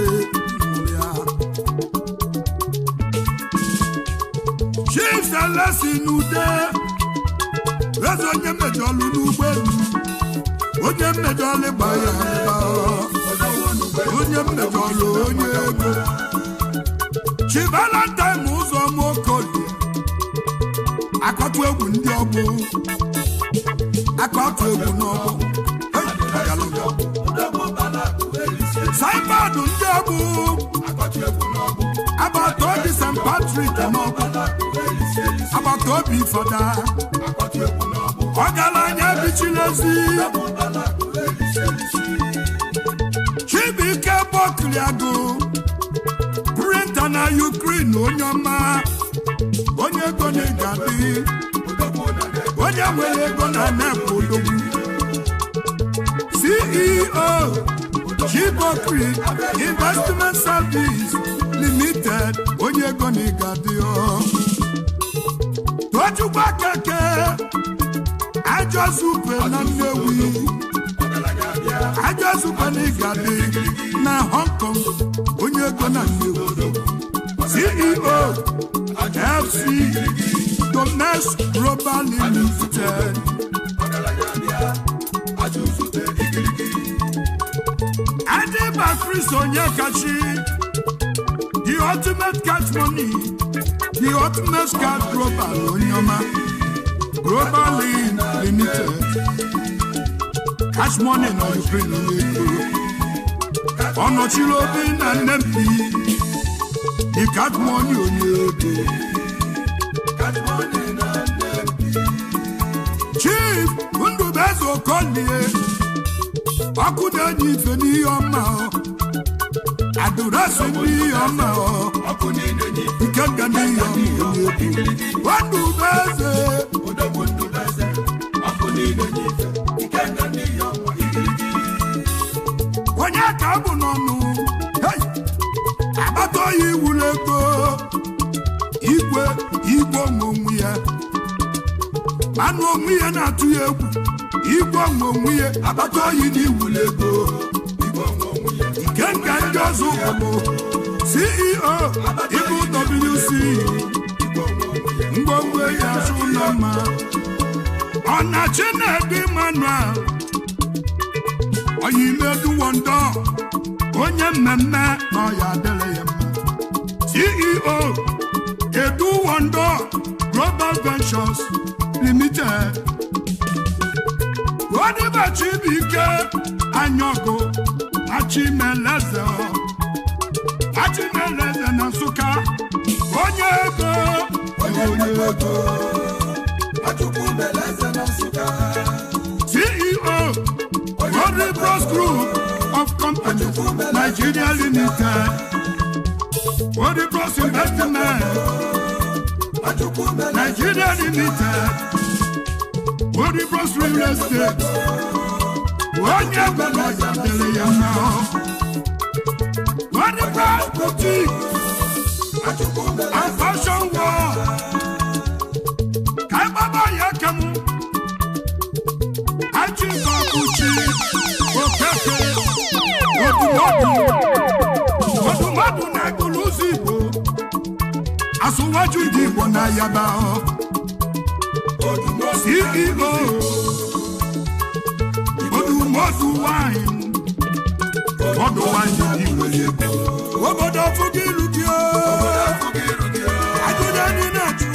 [SPEAKER 2] Chief Selesi n'ude eze onye mmejọlụ n'ụgbọelu onye mmejọlụ gbaya onye mmejọlụ onye ego Chief Valentine ụzọ Mokoli akọtụ egwu ndị ọgbọ akọtụ egwu n'ọgbọ Saibadu ndị ọgbọ agbata obi St. Patrick n'ọgbọ agbata obi Fada ọgaranya bichilezi Chibuike Bokliago printer na Ukraine onye ọma onye ego na-egadi onye nwere ego na nepodogwu CEO Chibokri Investment Service Limited onye ego na ịgadio Tochukwu Keke Ajozupe na Nnewi Ajozupe na ịgadi na Hong Kong onye ego na Nnewi CEO FC Domnes Global Limited Adiba Chris Onyekachi the ultimate cash money the ultimate cash global Onyoma Global Limited cash money na Ukraine Onochilobi na Nempi the cash money Onyego Chief Ndubezo Kolie Akudenyi ife n'ihe ọma Adurasi n'ihe ọma Ikenga n'ihe ọma Ndubezo onye ka bụ n'ọnụ agbata oyi wuru ego igwe onwe ya manụ onwe ya na-atụ ya egwu igwe onwe ya agbata oyi n'iwuru ego Ikenga ndị Ozubulu CEO Igbo WC ngwongwo ya azụ na mma Ọnachi na-edi Manuel Oyimedu Wondo onye mmemme na ọya adịrị ya mma CEO Edu Wondo Global Ventures Limited Odibachi Bike Anyogo Achimeleze na Nsụka onye ego CEO Rodri Bros Group of Companies Nigeria Limited Rodri Bros Investment Nigeria Limited Rodri Bros Real Estate onye gbara ya dere ya na Rodri Bros Boutique and Fashion World Kaibaba Yakemu Achibabuchi Okeke Odumadu na Iguluzi Igbo Asụwaju ndị Igbo na Yaba CEO Odumodu Wine Odu Wine ndị Igbo Obodo Fugiru gị Ajụda ndị na-achụ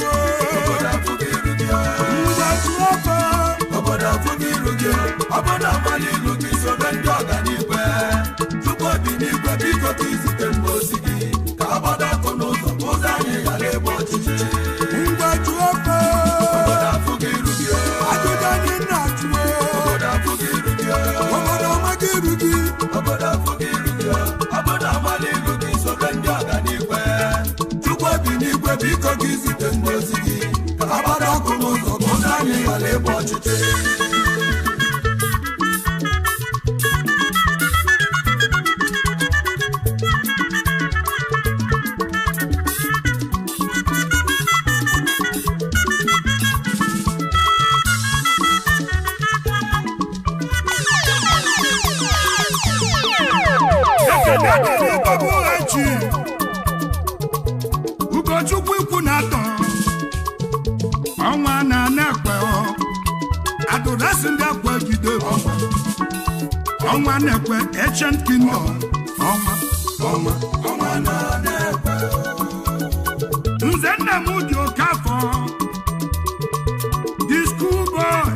[SPEAKER 2] Obodo Fugiru gị Obodo Amalilu gị sobe ndị ọganigwe Chukwu obi n'igwe biko ka izite mgbosi gị ka obodo ọkụ n'ụzọ ụzọ anyị ghara ebe ọchịchị Ngwaju ofe Obodo Fugiru gị Ajụda ndị na-achụ Obodo Fugiru gị Obodo Amagiru gị Obodo Fugiru gị Obodo Amalilu gị sobe ndị ọganigwe Chukwu obi n'igwe biko ka izite mgbosi gị ka obodo ọkụ n'ụzọ ụzọ anyị ghara ebe ọchịchị Ugochukwu ikwu na-atọ ọnwa na-ekwe adụrasị ndị akwa ejide ọnwa na-ekwe Ancient Kingdom ọnwa na-ekwe Nze nna m dị oke afọ the school boy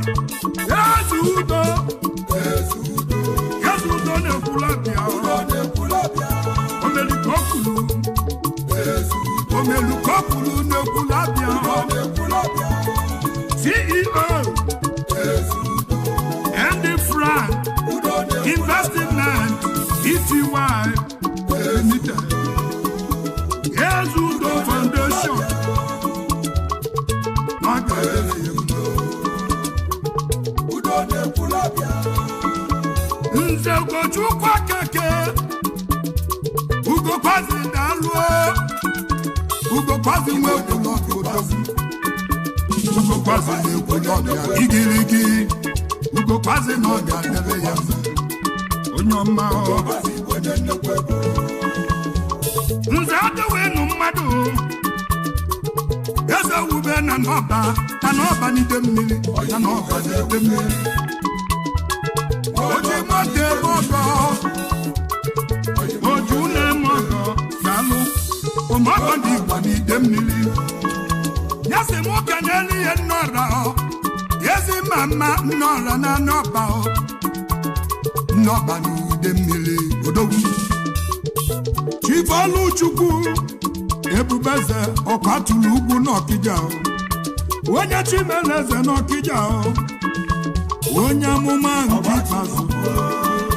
[SPEAKER 2] Ezudo na-ekwulabịa Omelukokulu na-ekwulabịa CEO Andy Frank Investment Ety Limited Ezudo Foundation Kwazi nwe ụlọ odozi Ugo Kwazi na-ekwu n'ọbịa igirigi Ugo Kwazi na ọbịa debe ya onye ọma nze adịwenu mmadụ eze wube na n'ọba n'ide mmiri na n'ọba n'ide mmiri oji moto ebe ọgọ oju na-eme ọgọ na-alụ ụmụọgọ ndị Igbo n'ide mmiri ya si nwoke n'elu ihe nnọra ezi mama nnọra na n'ọba n'ide mmiri odogwu Chifoluchukwu Ebubeze ọkatụrụ ugwu n'Ọkịja onye Chimeleze n'Ọkịja onye amụma nke ikpeazụ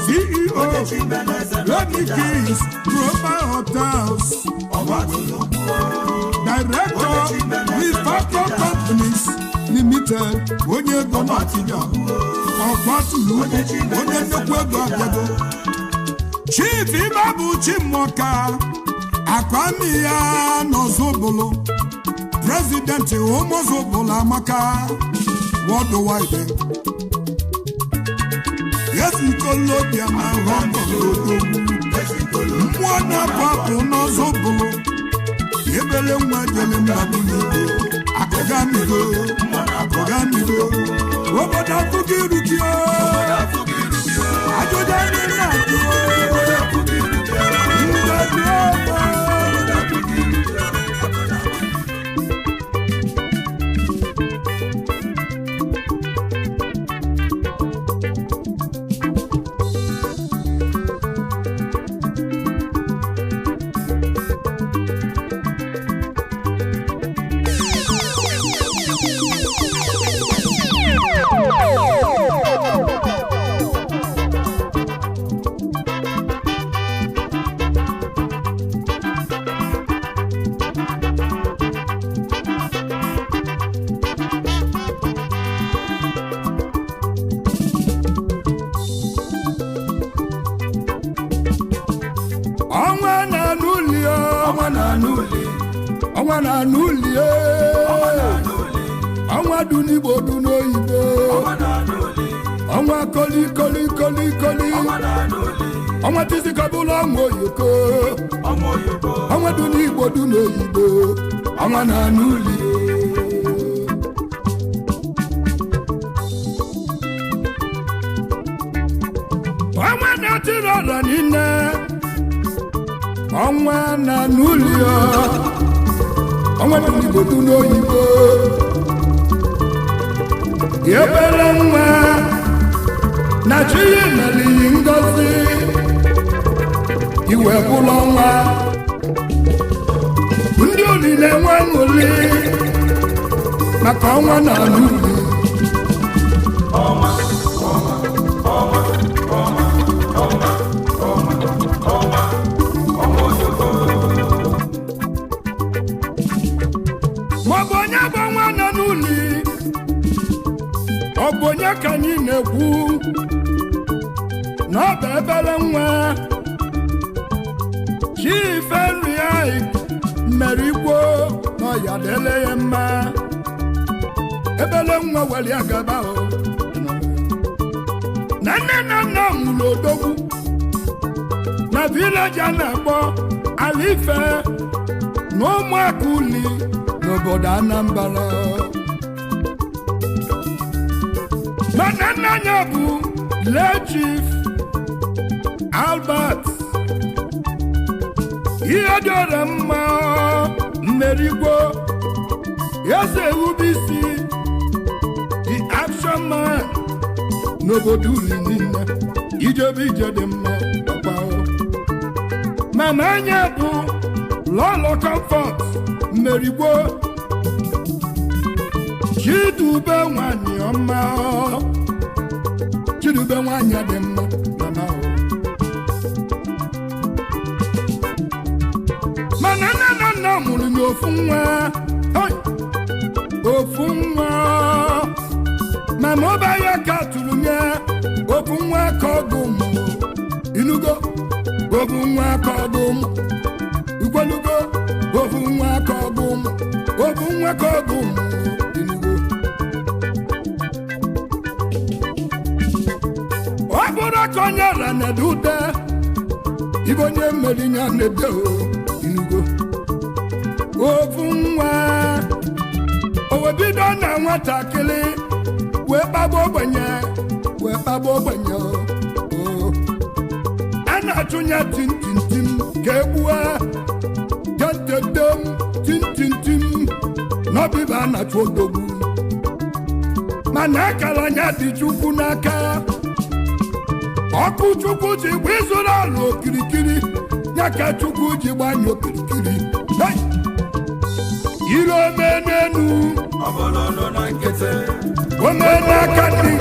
[SPEAKER 2] CEO Lady Kings Global Hotels Director Refactor Companies Limited onye ego n'Ọkịja ọkatụrụ ugwu onye nnukwu ego abịago Chief Ibabu Chimoka Akwami ya n'Ozubulu President Ozubulu Amaka Worldwide Yes Ikolobia na Honolulu Mmụọ na-apapụ n'Ozubulu Ebele nwa jele mmadụ n'Igbo Akụgamigo Obodo afụghị irukio Ajụjụ ndị na-ajụ Ọnwa du n'Igbo du n'oyibo ọnwa koli ọnwa tizikabụla ọnwa oyoko ọnwa du n'Igbo du n'oyibo ọnwa na-anụ uli ọnwa na-atịrị ọla niile ọnwa na-anụ uli ọnwa du n'Igbo du n'oyibo ebere nwa na chi meliyi ngozi iwe bụlọ nwa ndị olile nwa ṅụli maka ọnwa na n'uli maọbụ onye bụ ọnwa nọ n'uli ọ bụ onye ka anyị na-ekwu na ọ bụ ebere nwa Chiefenri mere Igbo na ọya dele ya mma ebere nwa were ya gaba na nne na nna mụrụ odogwu na vileji a na-akpọ Alife na ụmụaka uli n'obodo Anambra mana nna ya bụ Chief Albert ihe dịọrọ mma mmerigbo eze ewubisi the action man n'obodo uli niile ijebe ije dị mma ọgbao mama anya bụ Lolo Comfort mmerigbo Chidube nwanyị ọma Chidube nwanyị dị mma mama mana nna mụrụ n'ofu nwa mama ọba ya ka tụrụ nye ofu nwa ka ọgụ mụ inugo ofu nwa ka ọgụ mụ igwelugo ofu nwa ka ọgụ ụmụ obu nwa ka ọgụ ụmụ inugo ọ bụrụ ka onye ra na-ede ude ibe onye mmeri nya na-ede inugo ofu nwa o wee bido na nwatakịrị wee kpagbu ogbenye a na-achụnya tintintim ka egbua tetetem tintintim n'ọbịba a na-achụ odogwu mana akara anya dị Chukwu n'aka ọkụ Chukwu ji gba ịzụrụ ala okirikiri ya ka Chukwu ji gbanye okirikiri ire ome n'enu ome n'aka nri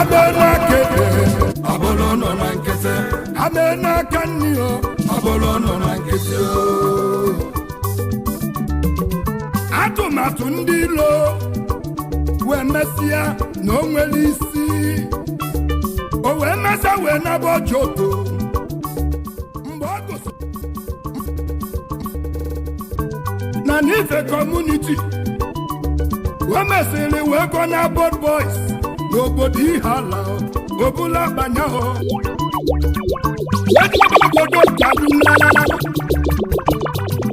[SPEAKER 2] abe n'aka ekpe abe n'aka nri atụmatụ ndị ilo wee mesịa na o nwere isi o wee mesịa wee naba ọjọto mgbe ọ gụsị na n'ife kọmuniti wee mesịrị wee gọ na Board Boys n'obodo Ihala obula abanya obodo Kaduna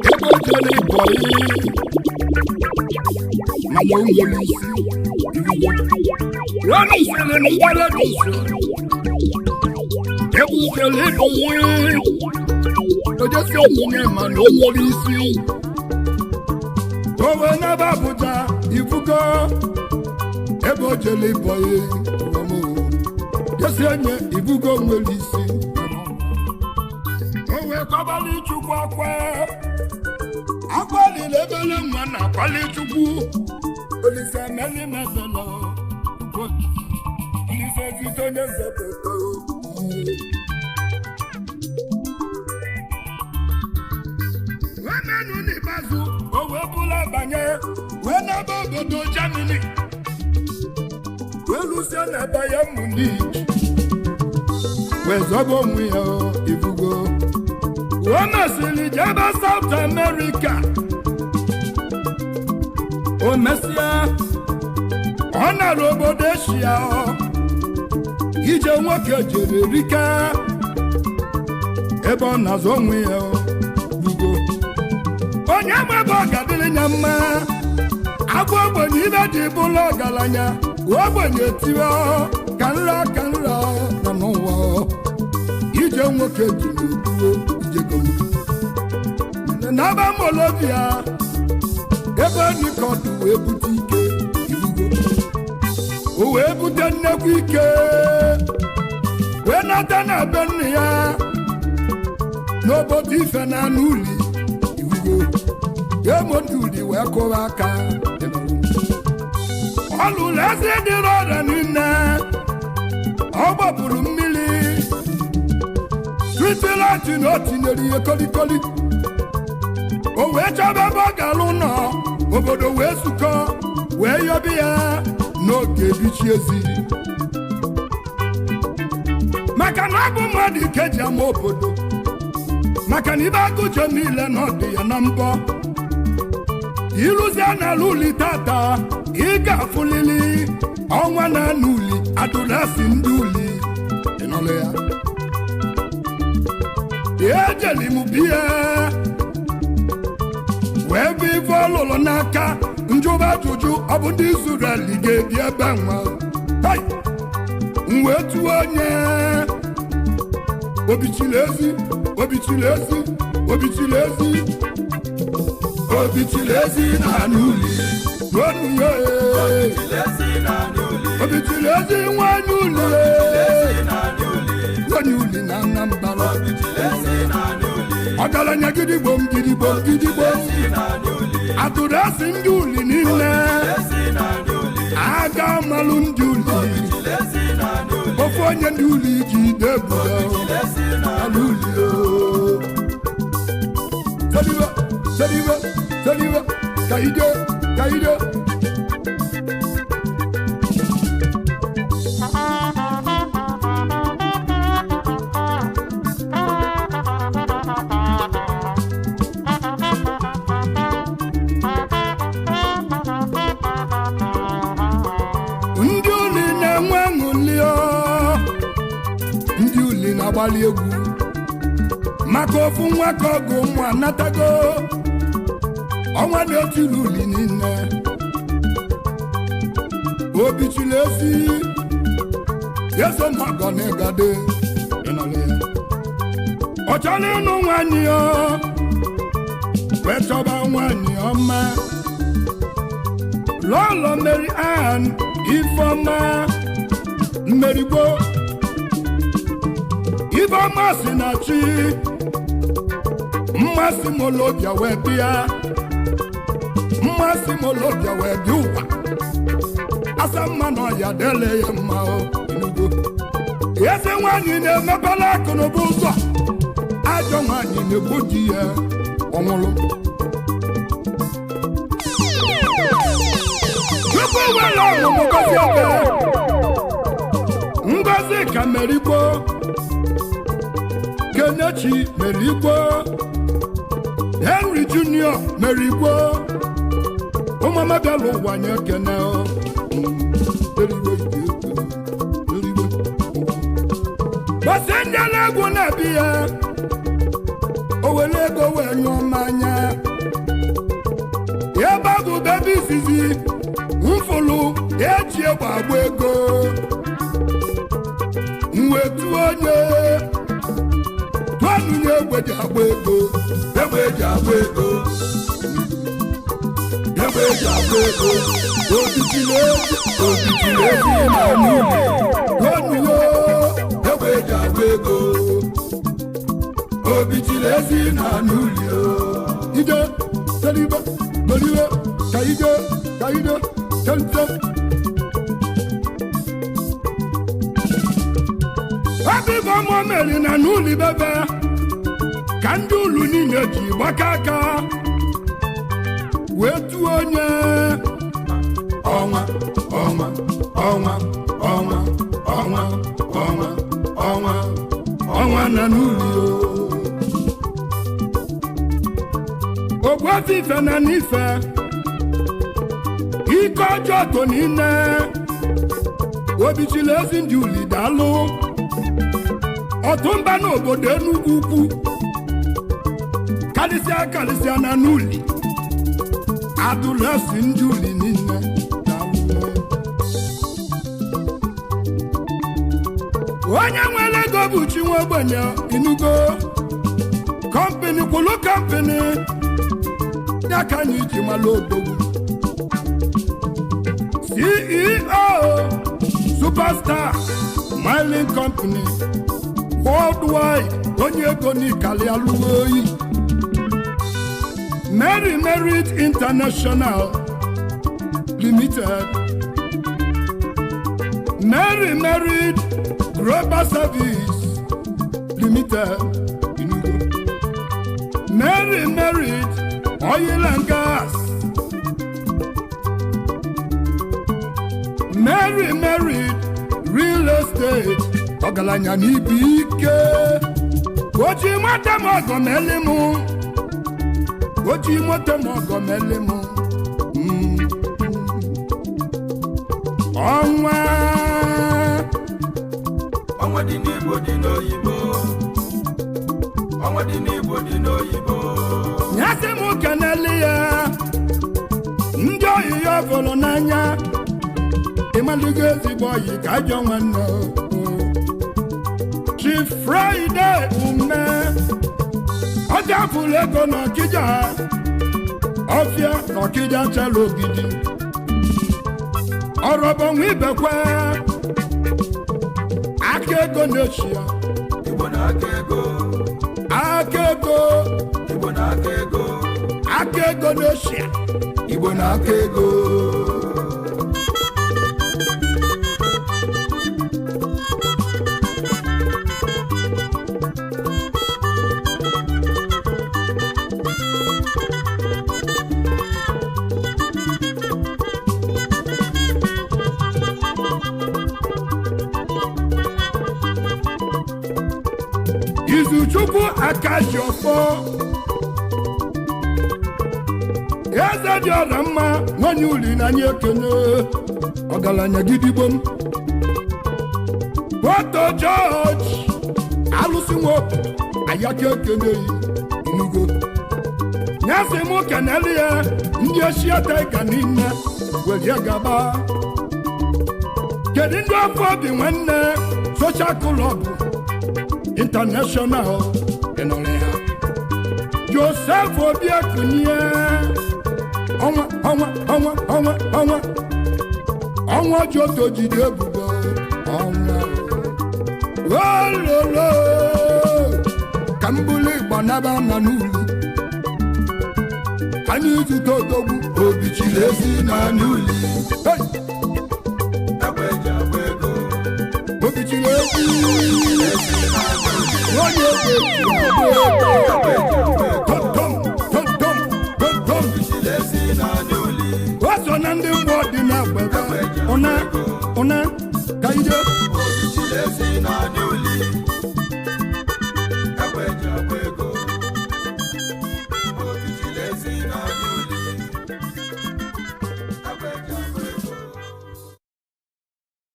[SPEAKER 2] ebe o jere Ibonyi mana o nwere isi wee mesịrị na Igbo ebe o jere Ibonyi ojesi omume mana o nwere isi owe n'ebe Abuja ifugo ebe o jere Ibonyi yesi onye ifugo nwere isi owe kọbali Chukwu akwali lebele nwa na akwali Chukwu Olise meli mezelo Olise zito nye zepeto wemenu n'ibazu owe bula banye wenaba obodo Germany welusie na Bayern Munich wezobo onwe ya ifugo wemasịrị jebe South America o mesịa ọ nara obodo Asia ije nwoke jere rika ebe ọ na-azụ onwe ya bugo onye mebe ọgadịrị nya mma agụ ogbenye ibe ji bụla ọgaranya ogbenye tiwe ka nra na n'ụwa ije nwoke jiri obuo ijegoro n'aba Molovia ebe Nikọdụ wee bute ike irugo o wee bute nnekwu ike wee nata na be nne ya n'obodo ife na anụ uli irugo emonduli wee kụwa aka ọ lụrụ eze dịrị ọrịa niile ọ gbapụrụ mmiri Switzerland na o tinyere ihe kolikoli o wee chọba ebe ọ gara ụlọ obodo wee zukọ wee yọbi ya n'oge ebichi ezi maka na ọ bụ mmadụ ike ji ama obodo maka na ibe agụjọ niile na ọ dị ya na mbọ ịrụzie n'ala uli tata ị ga-afụlili ọnwa na anụ uli adụrasị ndị uli ịnọrọ ya ejeli m biya wee bụ ife ọlụlụ n'aka njụba ajụjụ ọ bụ ndị Izrel ga-ebi ebe nwa m wee tụọ onye obichiri ezi na anụ uli obichiri ezi nwanyị uli nwanyị uli na Anambra ọgaranya gidigbom atụrụ asị ndị uli niile aga malụ ndị uli ofe onye ndị uli ji ide ebudo ala uli seriwe ka ide agbali egwu maka ofu nwa ka ọgụ ụmụ anatago ọnwa na-etiri uli niile obichiri ezi eze mmadụ na-egade ọ chọrọ ịnụ nwanyị ya wee chọba nwanyị ọma lọlọ Mary Ann Ifeọma mmerigbo Ifeọma si na chi mmasị molobia wee bịa mmasị molobia wee bịa ụwa asa mma na ọya dele ya mma Enugu eze nwanyị na-emepela akụ n'ụba ụzọ ajọ nwanyị na-egbu di ya ọnwụrụ tupu were ọmụmụ gozi ebe ngozi ka merigbo Kenechi merigbo Henry Junior merigbo ụmụama bịala ụwa nye kene bọsị ndị na-egwu na-ebi ya o were ego wee nyụọ mmanya ebe bụ bebi izizi mfụlụ eji egbe agba ego mwetu onye tụanụnye egbe ji agba ego
[SPEAKER 1] egbe ji agba ego egbe ji agba ego
[SPEAKER 2] obichiri ezi na n'ụlọ tụanụnye
[SPEAKER 1] egbe ji agba ego obichiri ezi na n'ụlọ
[SPEAKER 2] ije teribe meriwe ka ije tentem ọbịbọ mụ meri na n'ụlọ bebe ka ndị ụlọ niile ji gbaka aka wee tụọ onye
[SPEAKER 1] ọnwa ọnwa ọnwa ọnwa ọnwa ọnwa ọnwa
[SPEAKER 2] ọnwa na n'ụlọ ogbuefi ife na n'ife ike ọjọọ to niile obichiri ezi ndị uli dalụ ọtụmba n'obodo Enugu ukwu karịsịa na n'uli adụlesi ndị uli niile onye nwere ego bụ chi nwa ogbenye inugo kọmpini kwụlụ kọmpini ya ka anyị ji mala odogwu CEO Superstar Mining Company Worldwide onye ego n'ikali alụghị oyi Mary Merit International Limited Mary Merit Global Service Limited Mary Merit Oil and Gas Mary Merit Real Estate ọgaranya n'ibi ike oji nwata m ọgọ meli mụ oji nwata m ọgọ meli mụ ọnwa
[SPEAKER 1] dị n'Igbo dị n'oyibo ọnwa dị n'Igbo dị n'oyibo
[SPEAKER 2] nyasị m keneli ya ndị oyi ya ọbụlụ n'anya ịmalụgo ezigbo oyi ka ajọ nwanne Chief Friday ume ọ gafuru ego n'Ọkịja ọfịa n'Ọkịja chala ogidi ọrọbọnwa ibekwe aka ego na-echi ya
[SPEAKER 1] Igbo na-aka ego
[SPEAKER 2] aka ego
[SPEAKER 1] Igbo na-aka ego
[SPEAKER 2] aka ego na-echi ya
[SPEAKER 1] Igbo na-aka ego
[SPEAKER 2] Izuchukwu Akajiọfọ eze dị ọra mma nwanyị uli na anyị ekene ọgaranya gidigbo m Pọtọ George alụsị nwoke Ayaka ekeneghị inugo nyasị m kenele ya ndị eshia taiga niile welie gaba kedu ndị afọ obi nwanne social club international ịnọrọ ya Joseph Obiekunye ọnwa Joto jide ebubo ọnwa ololo ka mbuli gbanaba na n'uli anyị zụta odogwu
[SPEAKER 1] obichiri ezi na n'uli
[SPEAKER 2] obichiri ezi onye ego